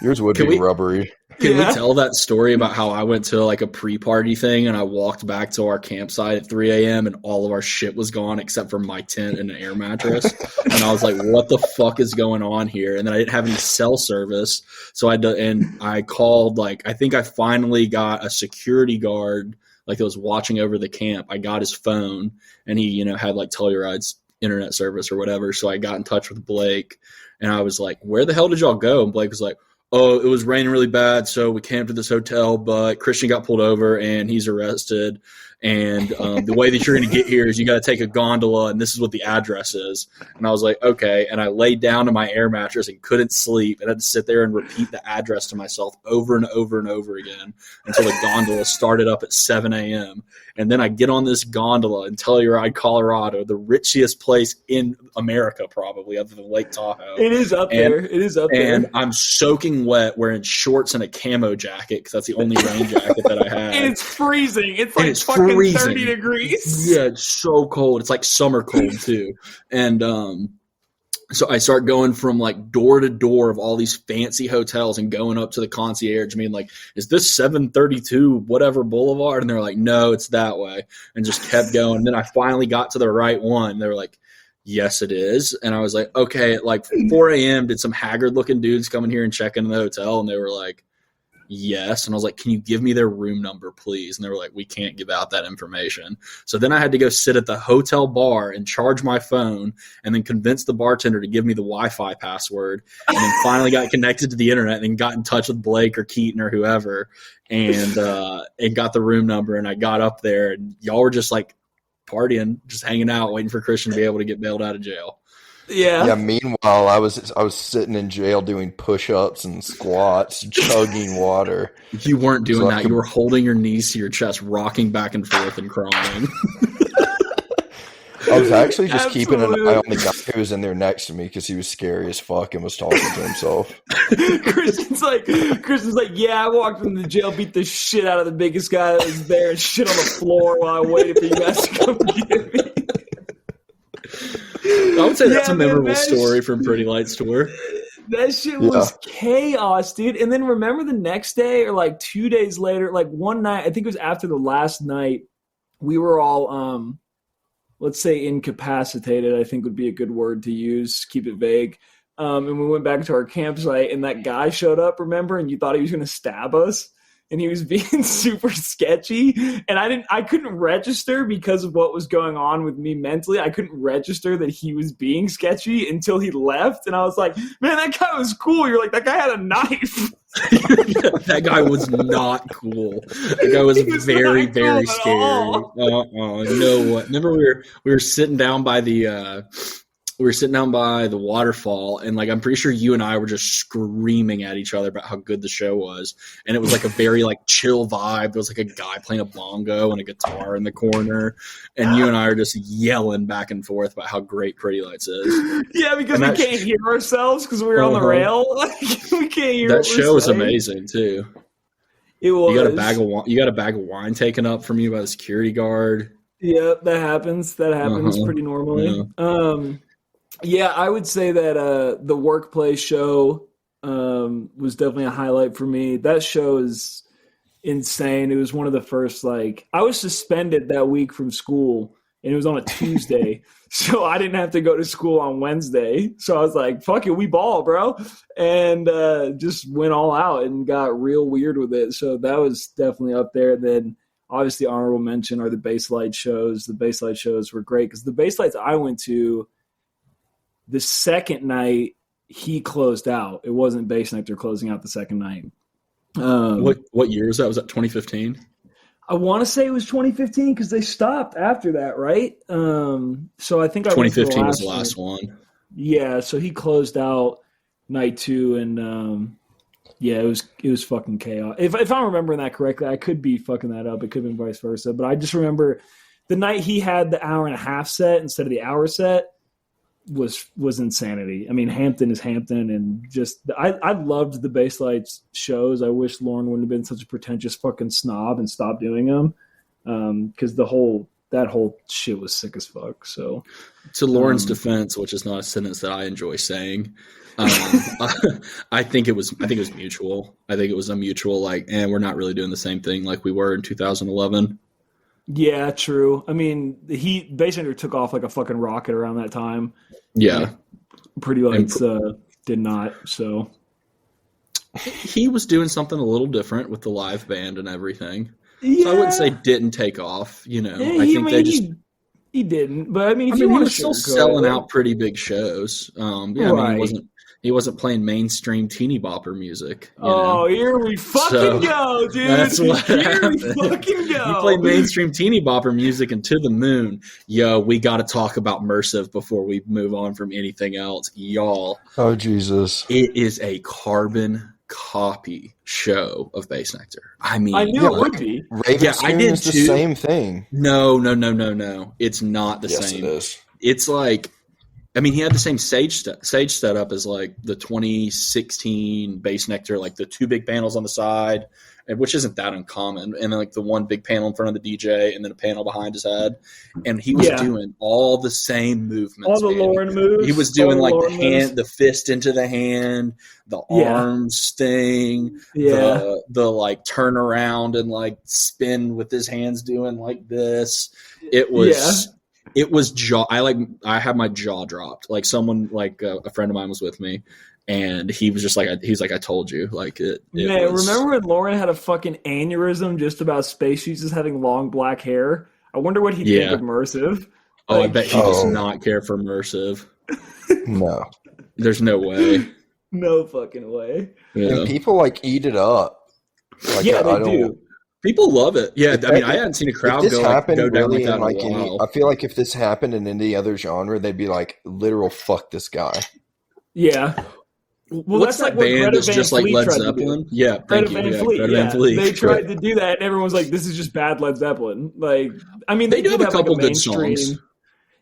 Yours would be rubbery. Can we tell that story about how I went to like a pre-party thing and I walked back to our campsite at 3 a.m. and all of our shit was gone except for my tent and an air mattress? And I was like, what the fuck is going on here? And then I didn't have any cell service. So I called, like, I think I finally got a security guard like that was watching over the camp. I got his phone and he, had like Telluride's internet service or whatever. So I got in touch with Blake and I was like, where the hell did y'all go? And Blake was like, oh, it was raining really bad, so we camped at this hotel, but Christian got pulled over and he's arrested. And the way that you're going to get here is you got to take a gondola, and this is what the address is. And I was like, okay. And I laid down in my air mattress and couldn't sleep. And I had to sit there and repeat the address to myself over and over and over again until the gondola started up at 7 a.m. And then I get on this gondola in Telluride, Colorado, the richest place in America probably other than Lake Tahoe. It is up there. It is up there. And I'm soaking wet wearing shorts and a camo jacket because that's the only rain jacket that I had. And it's freezing. It's like fucking freezing. 30 degrees. Yeah, it's so cold. It's like summer cold too. And so I start going from like door to door of all these fancy hotels and going up to the concierge, being like, is this 732 whatever Boulevard? And they're like, no, it's that way. And just kept going. And then I finally got to the right one. They were like, yes, it is. And I was like, okay, at like 4 a.m. did some haggard looking dudes come in here and check into the hotel? And they were like, yes. And I was like, can you give me their room number, please? And they were like, we can't give out that information. So then I had to go sit at the hotel bar and charge my phone and then convince the bartender to give me the Wi-Fi password. And then finally got connected to the internet and got in touch with Blake or Keaton or whoever and got the room number. And I got up there and y'all were just like partying, just hanging out, waiting for Christian to be able to get bailed out of jail. Yeah. Meanwhile, I was sitting in jail doing push-ups and squats, chugging water. You weren't doing that. You were holding your knees to your chest, rocking back and forth and crying. I was actually just keeping an eye on the guy who was in there next to me because he was scary as fuck and was talking to himself. Christian's like, yeah, I walked into the jail, beat the shit out of the biggest guy that was there, and shit on the floor while I waited for you guys to come get me. I would say that's a memorable story from Pretty Lights Tour. That shit was chaos, dude. And then remember the next day or like 2 days later, like one night, I think it was after the last night, we were all, let's say incapacitated, I think would be a good word to use. Keep it vague. And we went back to our campsite and that guy showed up, remember? And you thought he was going to stab us. And he was being super sketchy. And I couldn't register because of what was going on with me mentally. I couldn't register that he was being sketchy until he left. And I was like, man, that guy was cool. You're like, that guy had a knife. That guy was not cool. That guy was very, very scary. No, remember we were sitting down by the waterfall, and like I'm pretty sure you and I were just screaming at each other about how good the show was, and it was like a very like chill vibe. There was like a guy playing a bongo and a guitar in the corner, and you and I are just yelling back and forth about how great Pretty Lights is. Yeah, because we can't hear ourselves because we were on the rail. We can't hear. That show was amazing too. It was. You got a bag of wine taken up from you by the security guard. Yeah, that happens. Pretty normally. Yeah. Yeah, I would say that the Workplace show was definitely a highlight for me. That show is insane. It was one of the first, like, I was suspended that week from school, and it was on a Tuesday, so I didn't have to go to school on Wednesday. So I was like, fuck it, we ball, bro, and just went all out and got real weird with it. So that was definitely up there. Then obviously honorable mention are the Baselight shows. The Baselight shows were great because the Baselights I went to, the second night, he closed out. It wasn't Bass Nectar closing out the second night. What year was that? Was that 2015? I want to say it was 2015 because they stopped after that, right? So I think I went to the 2015 was the last one. Yeah, so he closed out night 2, and yeah, it was fucking chaos. If I'm remembering that correctly, I could be fucking that up. It could have been vice versa, but I just remember the night he had the hour and a half set instead of the hour set was insanity. I mean, Hampton is Hampton, and just I loved the Basslights shows. I wish Lauren wouldn't have been such a pretentious fucking snob and stopped doing them, because that whole shit was sick as fuck. So, to Lauren's defense, which is not a sentence that I enjoy saying, I think it was mutual. I think it was a mutual like, and we're not really doing the same thing like we were in 2011. Yeah, true. I mean, he basically took off like a fucking rocket around that time. Yeah. Pretty Lights did not, so. He was doing something a little different with the live band and everything. Yeah. So I wouldn't say didn't take off, you know. Yeah, he didn't, but I mean, he was still selling out pretty big shows. Yeah, right. I mean, he wasn't playing mainstream teeny bopper music. Here we fucking go, dude. That's what happened. We fucking go. You play mainstream teeny bopper music and to the moon. Yo, we got to talk about Mersive before we move on from anything else. Y'all. Oh, Jesus. It is a carbon copy show of Bass Nectar. I mean, I knew it would be. I did too. The same thing. No. It's not the same. Yes, it is. It's like, I mean, he had the same stage setup as like the 2016 Bass Nectar, like the 2 big panels on the side, which isn't that uncommon, and then like the 1 big panel in front of the DJ, and then a panel behind his head, and he was doing all the same movements. All the Lauren moves. He was doing like the hand, the fist into the hand, the arms thing, the like turn around and like spin with his hands doing like this. It was. It was I had my jaw dropped. Like someone, like a friend of mine was with me, and he was just like, I told you, like it. Man, remember when Lauren had a fucking aneurysm just about Space Jesus having long black hair? I wonder what he did with Mersive. Oh, I bet he does not care for Mersive. No, there's no way. No fucking way. Yeah. And people like eat it up. Like, they do. People love it. Yeah, I mean, I hadn't seen a crowd go down like that in a while. I feel like if this happened in any other genre, they'd be like, literal fuck this guy. Yeah. Well, what's that band that's just like Led Zeppelin? Yeah, Greta Van Fleet. They tried to do that, and everyone's like, this is just bad Led Zeppelin. Like, I mean, they do have a couple good songs.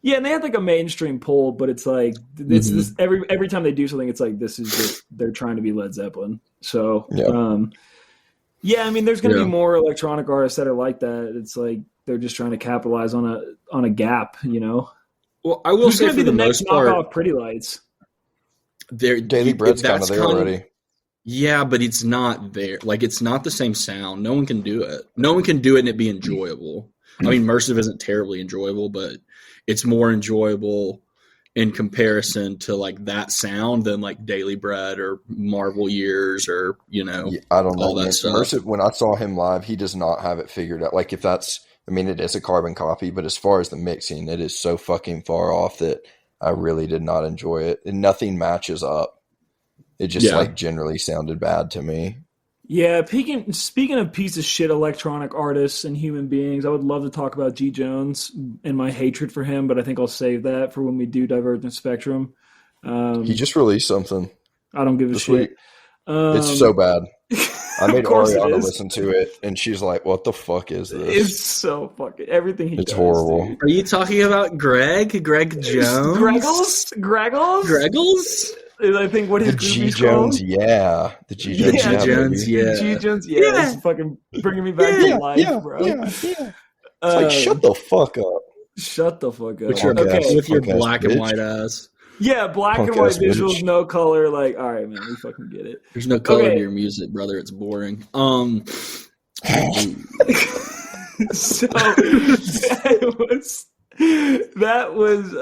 Yeah, and they had like a mainstream pull, but it's like this every time they do something, it's like this is just they're trying to be Led Zeppelin. So yeah, I mean, there's going to be more electronic artists that are like that. It's like they're just trying to capitalize on a gap, you know. Well, I will say for the most part, knockoff Pretty Lights. Daily Bread's kind of there already. Yeah, but it's not there. Like, it's not the same sound. No one can do it. No one can do it and it be enjoyable. I mean, Mersive isn't terribly enjoyable, but it's more enjoyable in comparison to like that sound than like Daily Bread or Marvel Years or, you know, I don't know. All that stuff. Mersive, when I saw him live, he does not have it figured out. Like if that's, I mean, it is a carbon copy, but as far as the mixing, it is so fucking far off that I really did not enjoy it. And nothing matches up. It just like generally sounded bad to me. Yeah, speaking of piece of shit electronic artists and human beings, I would love to talk about G. Jones and my hatred for him, but I think I'll save that for when we do Divergent Spectrum. He just released something. I don't give a shit. It's so bad. I made Ariana listen to it, and she's like, what the fuck is this? It's so fucking everything he does. It's horrible. Dude. Are you talking about Greg Jones? Greggles? I think what his G Jones, called? Yeah. The G Jones, The G Jones, It's fucking bringing me back to life, bro. Yeah. It's like, shut the fuck up. Shut the fuck up. With your black and white ass. Yeah, black and white visuals, no color. Like, all right, man, we fucking get it. There's no color to your music, brother. It's boring. So that was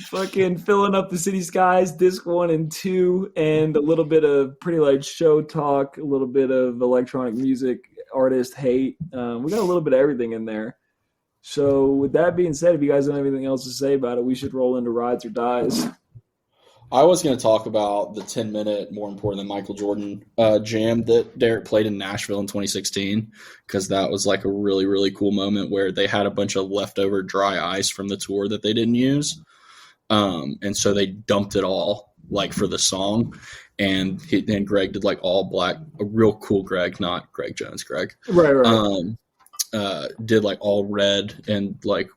fucking Filling Up the City Skies, disc 1 and 2, and a little bit of Pretty Light show talk, a little bit of electronic music artist hate. We got a little bit of everything in there. So with that being said, if you guys don't have anything else to say about it, we should roll into Rides or Dies. I was going to talk about the 10-minute More Important Than Michael Jordan jam that Derek played in Nashville in 2016, because that was like a really, really cool moment where they had a bunch of leftover dry ice from the tour that they didn't use. And so they dumped it all like for the song. And then Greg did like all black, a real cool Greg, not Greg Jones, Greg. Right. Did like all red and like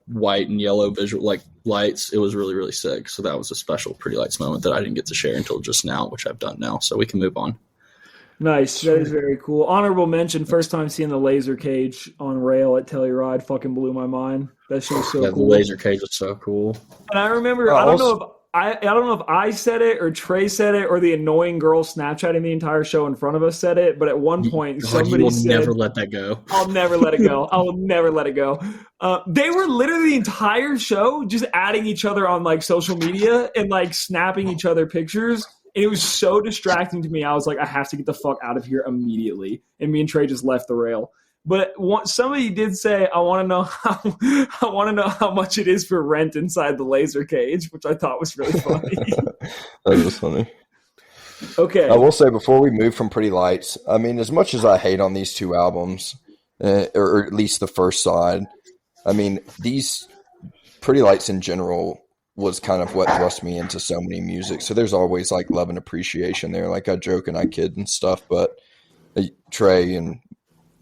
white and yellow visual like lights. It was really, really sick. So that was a special Pretty Lights moment that I didn't get to share until just now, which I've done now. So we can move on. Nice. That is very cool. Honorable mention, first time seeing the laser cage on rail at Telluride fucking blew my mind. That shit was so cool. The laser cage was so cool. And I remember, I don't know if I said it or Trey said it or the annoying girl Snapchatting the entire show in front of us said it, but at one point somebody said, never let that go. I'll never let it go. I will never let it go. They were literally the entire show just adding each other on like social media and like snapping each other pictures. And it was so distracting to me. I was like, I have to get the fuck out of here immediately. And me and Trey just left the rail. But somebody did say, I want to know how much it is for rent inside the laser cage, which I thought was really funny. That was funny. Okay. I will say before we move from Pretty Lights, I mean, as much as I hate on these two albums, or at least the first side, I mean, these Pretty Lights in general was kind of what thrust me into so many music. So there's always like love and appreciation there. Like I joke and I kid and stuff, but Trey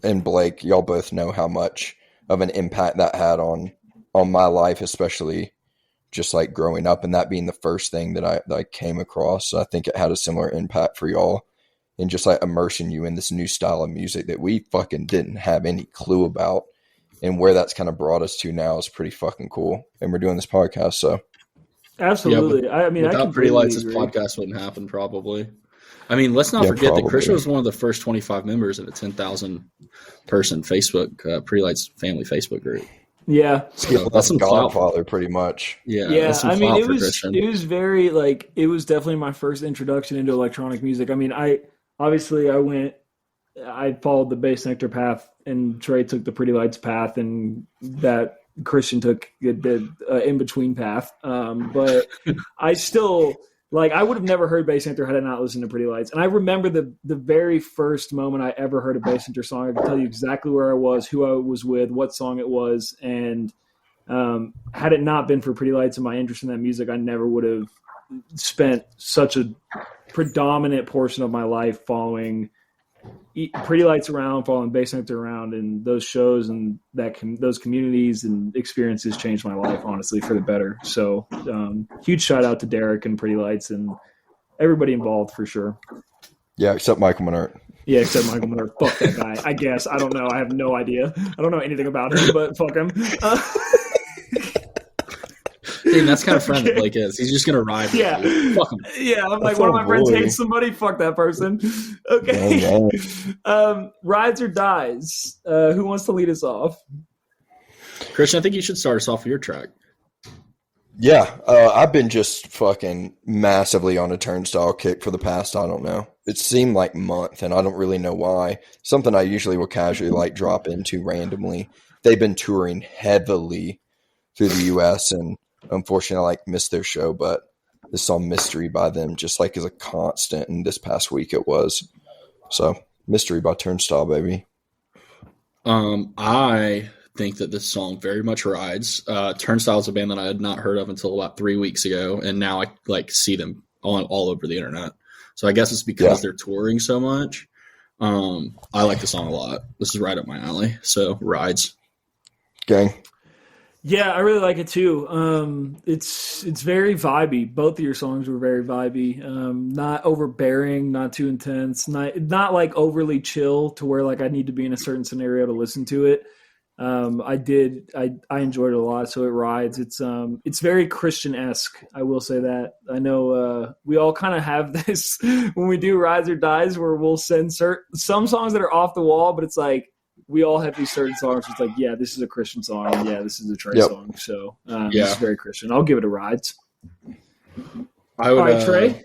and Blake, y'all both know how much of an impact that had on my life, especially just like growing up and that being the first thing that I came across. So I think it had a similar impact for y'all and just like immersing you in this new style of music that we fucking didn't have any clue about, and where that's kind of brought us to now is pretty fucking cool. And we're doing this podcast. So absolutely. Yeah, without Pretty Lights, this podcast wouldn't happen probably. I mean, let's not forget that Christian was one of the first 25 members in a 10,000 person Facebook Pretty Lights family Facebook group. Yeah, so that's some Godfather, pretty much. Yeah. I mean, it was very like it was definitely my first introduction into electronic music. I mean, I followed the Bass Nectar path, and Trey took the Pretty Lights path, and that Christian took the in between path. But I still. Like, I would have never heard Bass Nectar had I not listened to Pretty Lights. And I remember the very first moment I ever heard a Bass Nectar song. I can tell you exactly where I was, who I was with, what song it was. And had it not been for Pretty Lights and my interest in that music, I never would have spent such a predominant portion of my life following Pretty Lights around, following Bass Nectar around, and those shows and those communities and experiences changed my life, honestly, for the better. So huge shout out to Derek and Pretty Lights and everybody involved for sure. Yeah, except Michael Menard. Yeah, except Michael Menard. Fuck that guy. I guess. I don't know. I have no idea. I don't know anything about him, but fuck him. Dude, that's kind of friend that Blake is. He's just gonna ride. Yeah, fuck him. Yeah, I'm like, one of my friends hates somebody. Fuck that person. Okay. Rides or dies. Who wants to lead us off? Christian, I think you should start us off with your track. Yeah, I've been just fucking massively on a turnstile kick for the past, I don't know. It seemed like month, and I don't really know why. Something I usually will casually like drop into randomly. They've been touring heavily through the U.S. and unfortunately, I like missed their show, but this song Mystery by them just like is a constant, and this past week it was. So Mystery by Turnstile, baby. I think that this song very much rides. Turnstile is a band that I had not heard of until about 3 weeks ago, and now I like see them all over the internet. So I guess it's because they're touring so much. I like the song a lot. This is right up my alley. So rides. Gang. Yeah, I really like it too. It's very vibey. Both of your songs were very vibey. Not overbearing, not too intense, not like overly chill to where like I need to be in a certain scenario to listen to it. I enjoyed it a lot, so it rides. It's very Christian-esque, I will say that. I know we all kind of have this when we do Rides or Dies where we'll send some songs that are off the wall, but it's like we all have these certain songs. It's like, yeah, this is a Christian song. And yeah, this is a Trey song. So it's very Christian. I'll give it a rides. All right, Trey?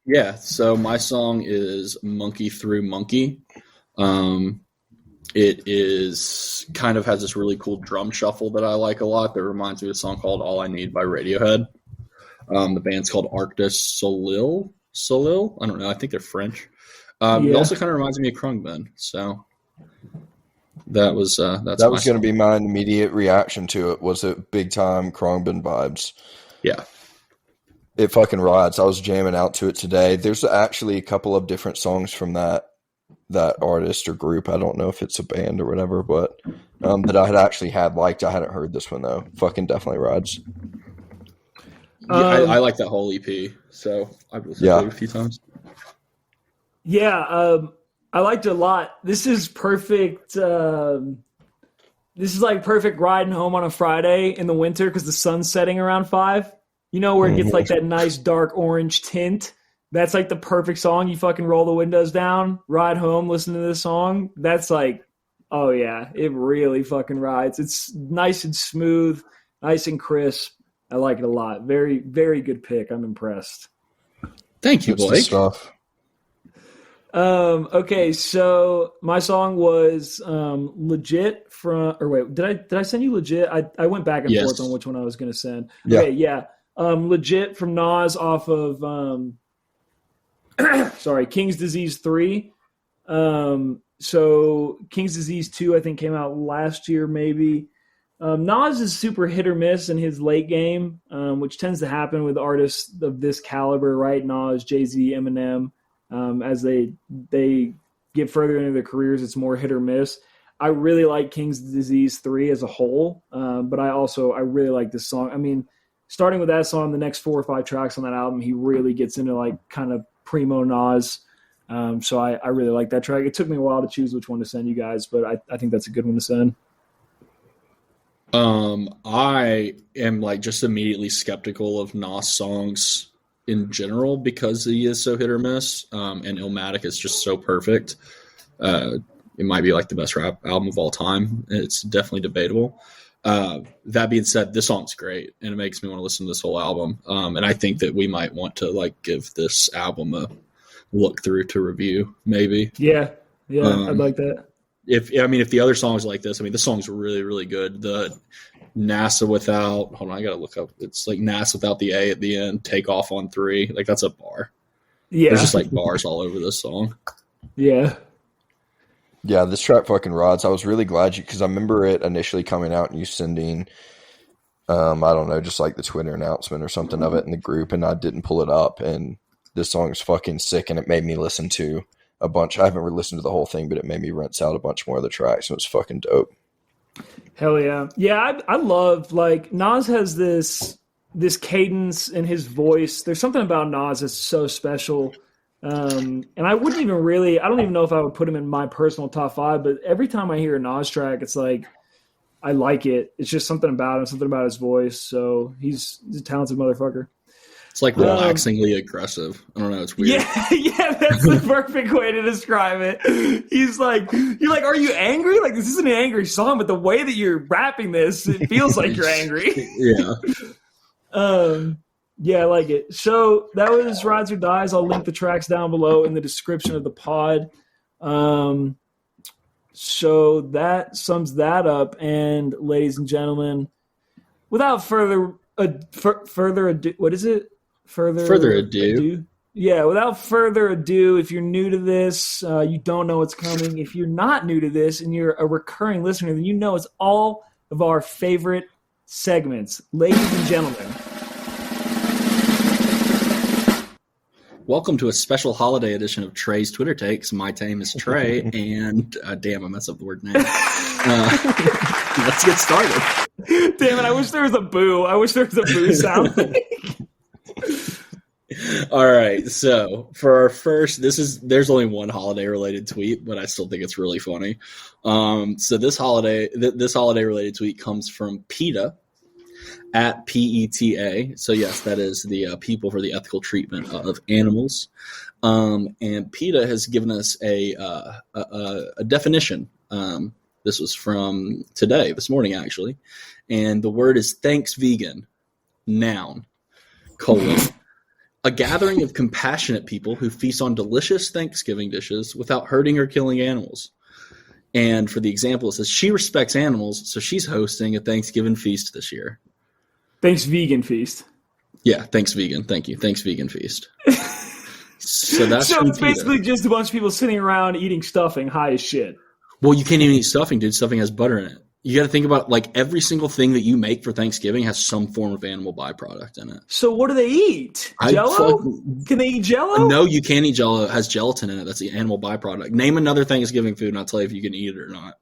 Yeah, so my song is Monkey Through Monkey. It is kind of has this really cool drum shuffle that I like a lot that reminds me of a song called All I Need by Radiohead. The band's called Arctis Solil. I don't know. I think they're French. It also kind of reminds me of Krungben. So that was that was going to be my immediate reaction to it. Was it big time Krungben vibes? Yeah. It fucking rides. I was jamming out to it today. There's actually a couple of different songs from that artist or group. I don't know if it's a band or whatever, but that I had liked. I hadn't heard this one though. Fucking definitely rides. Yeah, I like that whole EP, so I've listened to it a few times. Yeah, I liked it a lot. This is perfect. This is like perfect riding home on a Friday in the winter because the sun's setting around 5. You know, where it gets like that nice dark orange tint. That's like the perfect song. You fucking roll the windows down, ride home, listen to this song. That's like, oh yeah, it really fucking rides. It's nice and smooth, nice and crisp. I like it a lot. Very, very good pick. I'm impressed. Thank you, Blake. Okay, so my song was Legit from, or wait, did I send you Legit? I went back and forth on which one I was going to send. Yeah. Okay, yeah. Legit from Nas off of King's Disease 3. So King's Disease 2 I think came out last year maybe. Nas is super hit or miss in his late game, which tends to happen with artists of this caliber, right? Nas, Jay-Z, Eminem. As they get further into their careers, it's more hit or miss. I really like King's Disease 3 as a whole, but I really like this song. I mean, starting with that song, the next 4 or 5 tracks on that album, he really gets into like kind of primo Nas. So I really like that track. It took me a while to choose which one to send you guys, but I think that's a good one to send. I am like just immediately skeptical of Nas songs in general because he is so hit or miss. And Illmatic is just so perfect. It might be like the best rap album of all time. It's definitely debatable. That being said, this song's great and it makes me want to listen to this whole album. And I think that we might want to like give this album a look through to review maybe. Yeah. I'd like that. If the other songs like this, this song's really, really good. The NASA without, hold on, I gotta look up. It's like NASA without the A at the end, take off on 3. Like that's a bar. Yeah. There's just like bars all over this song. Yeah. Yeah, this track fucking rides. I was really glad because I remember it initially coming out and you sending, I don't know, just like the Twitter announcement or something of it in the group, and I didn't pull it up. And this song is fucking sick, and it made me listen to a bunch. I haven't listened to the whole thing, but it made me rinse out a bunch more of the tracks. So it's fucking dope. Hell yeah. Yeah, I love, like, Nas has this cadence in his voice. There's something about Nas that's so special. And I don't even know if I would put him in my personal top 5, but every time I hear a Nas track, it's like, I like it. It's just something about him, something about his voice. So he's a talented motherfucker. It's like relaxingly aggressive. I don't know. It's weird. Yeah, that's the perfect way to describe it. He's like, you're like, are you angry? Like, this isn't an angry song, but the way that you're rapping this, it feels like you're angry. Yeah. Yeah, I like it. So that was Rides or Dies. I'll link the tracks down below in the description of the pod. So that sums that up. And ladies and gentlemen, without further ado, what is it? Further ado. Yeah, without further ado, if you're new to this, you don't know what's coming. If you're not new to this and you're a recurring listener, then you know it's all of our favorite segments. Ladies and gentlemen. Welcome to a special holiday edition of Trey's Twitter Takes. My name is Trey, and damn, I messed up the word name. Let's get started. Damn it, I wish there was a boo. I wish there was a boo sound. All right, so for our first, there's only one holiday related tweet, but I still think it's really funny. So this holiday related tweet comes from PETA at PETA. So yes, that is the People for the Ethical Treatment of Animals. And PETA has given us a definition. This was from this morning actually, and the word is thanks vegan, noun, : a gathering of compassionate people who feast on delicious Thanksgiving dishes without hurting or killing animals. And for the example, it says she respects animals, so she's hosting a Thanksgiving feast this year. Thanks vegan feast. Yeah, thanks, vegan. Thank you. Thanks, Vegan Feast. So it's basically just a bunch of people sitting around eating stuffing high as shit. Well, you can't even eat stuffing, dude. Stuffing has butter in it. You got to think about, like, every single thing that you make for Thanksgiving has some form of animal byproduct in it. So what do they eat? Jell-O? Can they eat Jell-O? No, you can't eat Jell-O. It has gelatin in it. That's the animal byproduct. Name another Thanksgiving food, and I'll tell you if you can eat it or not.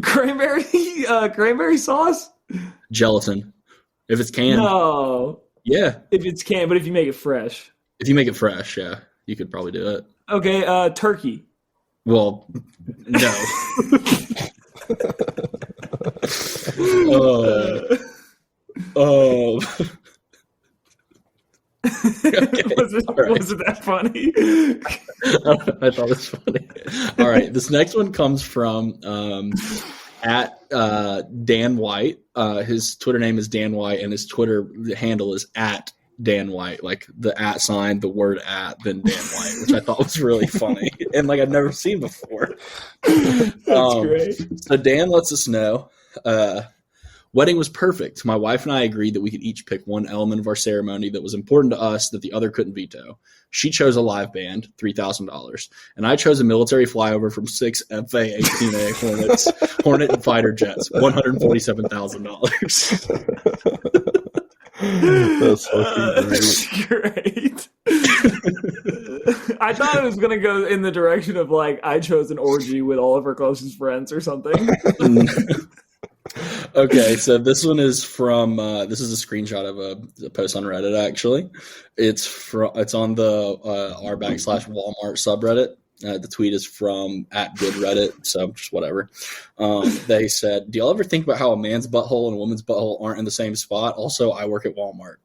Cranberry sauce? Gelatin. If it's canned. No. Yeah. If it's canned, but if you make it fresh. If you make it fresh, yeah. You could probably do it. Okay, turkey. Well, no. Okay. Was it that funny? I thought it was funny. All right. This next one comes from at Dan White. His Twitter name is Dan White, and his Twitter handle is at Dan White, like the at sign, the word at, then Dan White, which I thought was really funny and like I'd never seen before. That's great. So Dan lets us know. Wedding was perfect. My wife and I agreed that we could each pick one element of our ceremony that was important to us that the other couldn't veto. She chose a live band, $3,000, and I chose a military flyover from 6 FA-18A Hornet and fighter jets, $147,000. That's fucking great. I thought it was going to go in the direction of, like, I chose an orgy with all of her closest friends or something. Okay, so this one is from this is a screenshot of a post on Reddit. Actually, it's on the r/Walmart subreddit. The tweet is from @GoodReddit, so just whatever. They said, "Do y'all ever think about how a man's butthole and a woman's butthole aren't in the same spot? Also, I work at Walmart."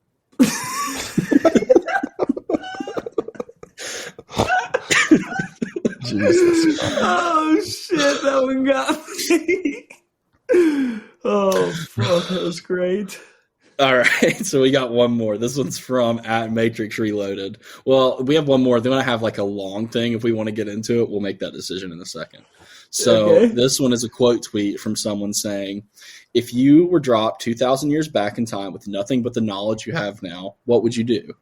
Jesus. Oh shit, that one got me. Oh fuck, that was great. All right, so we got one more. This one's from @Matrix Reloaded. Well, we have one more. They want to have like a long thing. If we want to get into it, we'll make that decision in a second. So This one is a quote tweet from someone saying, "If you were dropped 2,000 years back in time with nothing but the knowledge you have now, what would you do?"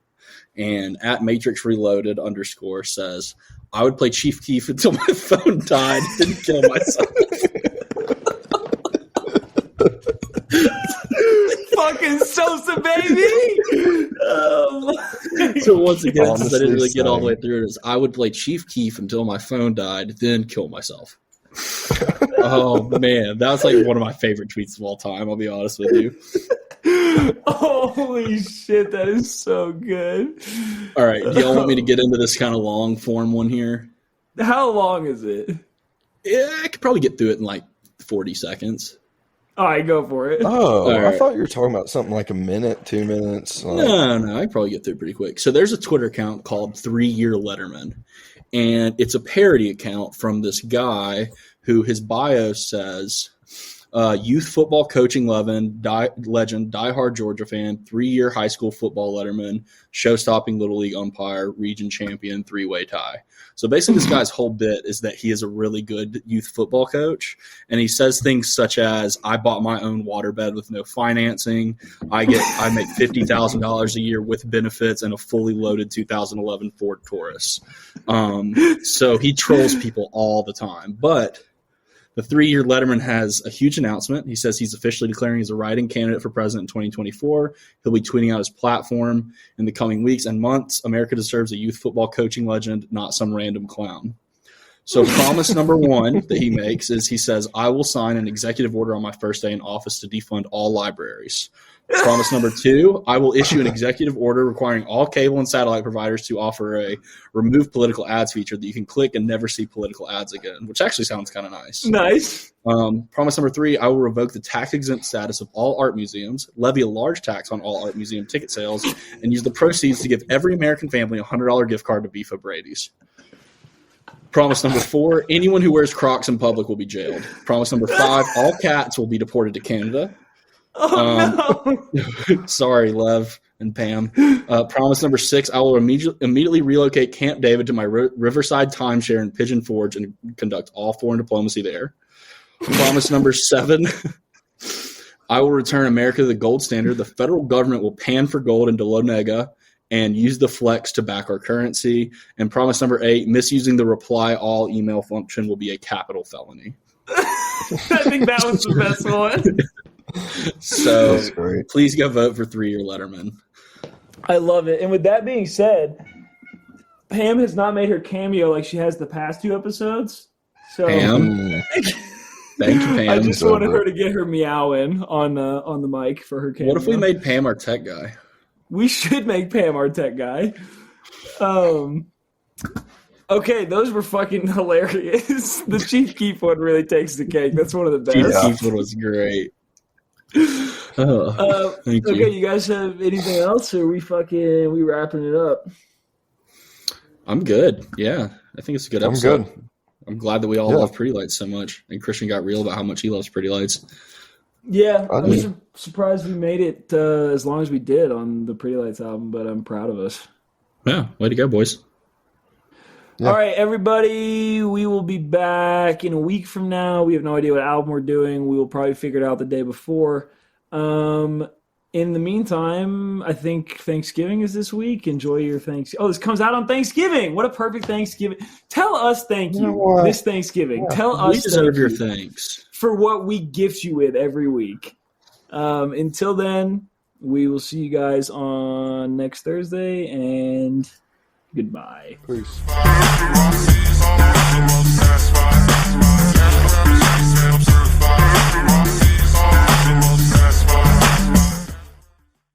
And @Matrix Reloaded _ says, "I would play Chief Keef until my phone died, then kill myself." Fucking Sosa, baby! So once again, since I didn't really get all the way through it, I would play Chief Keef until my phone died, then kill myself. Oh man, that was like one of my favorite tweets of all time, I'll be honest with you. Holy shit, that is so good. All right, do y'all want me to get into this kind of long form one here? How long is it? Yeah, I could probably get through it in like 40 seconds. All right, go for it. Oh, right. I thought you were talking about something like a minute, 2 minutes. Like... No, I could probably get through pretty quick. So there's a Twitter account called 3 Year Letterman, and it's a parody account from this guy who his bio says, youth football coaching legend, diehard Georgia fan, 3-year high school football letterman, show-stopping Little League umpire, region champion, 3-way tie. So basically this guy's whole bit is that he is a really good youth football coach, and he says things such as, I bought my own waterbed with no financing, I make $50,000 a year with benefits and a fully loaded 2011 Ford Taurus. So he trolls people all the time, but the 3-year Letterman has a huge announcement. He says he's officially declaring he's a writing candidate for president in 2024. He'll be tweeting out his platform in the coming weeks and months. America deserves a youth football coaching legend, not some random clown. So promise number one that he makes is he says, I will sign an executive order on my first day in office to defund all libraries. Promise number 2, I will issue an executive order requiring all cable and satellite providers to offer a remove political ads feature that you can click and never see political ads again, which actually sounds kind of nice. Nice. Promise number 3, I will revoke the tax-exempt status of all art museums, levy a large tax on all art museum ticket sales, and use the proceeds to give every American family a $100 gift card to Beef O'Brady's. Promise number 4, anyone who wears Crocs in public will be jailed. Promise number 5, all cats will be deported to Canada. Oh, no. Sorry, Lev and Pam. Promise number 6, I will immediately relocate Camp David to my Riverside timeshare in Pigeon Forge and conduct all foreign diplomacy there. Promise number 7, I will return America to the gold standard. The federal government will pan for gold into Lonega and use the flex to back our currency. And promise number 8, misusing the reply all email function will be a capital felony. I think that was the best one. So please go vote for 3-year Letterman. I love it. And with that being said, Pam has not made her cameo like she has the past 2 episodes. So Pam. Thank you, Pam. I just wanted her to get her meow in on the mic for her cameo. What if we made Pam our tech guy? We should make Pam our tech guy. Okay, those were fucking hilarious. The Chief Keef one really takes the cake. That's one of the best. Chief Keef one was great. Thank you. Okay, you guys have anything else, or we wrapping it up? I'm good. Yeah, I think it's a good episode. I'm good. I'm glad that we all love Pretty Lights so much, and Christian got real about how much he loves Pretty Lights. Yeah, I'm surprised we made it as long as we did on the Pretty Lights album, but I'm proud of us. Yeah, way to go, boys. Yeah. All right, everybody, we will be back in a week from now. We have no idea what album we're doing. We will probably figure it out the day before. In the meantime, I think Thanksgiving is this week. Enjoy your Thanksgiving. Oh, this comes out on Thanksgiving. What a perfect Thanksgiving. Tell us thank you this Thanksgiving. Yeah. Tell us we deserve your thanks for what we gift you with every week. Until then, we will see you guys on next Thursday, and goodbye. Peace.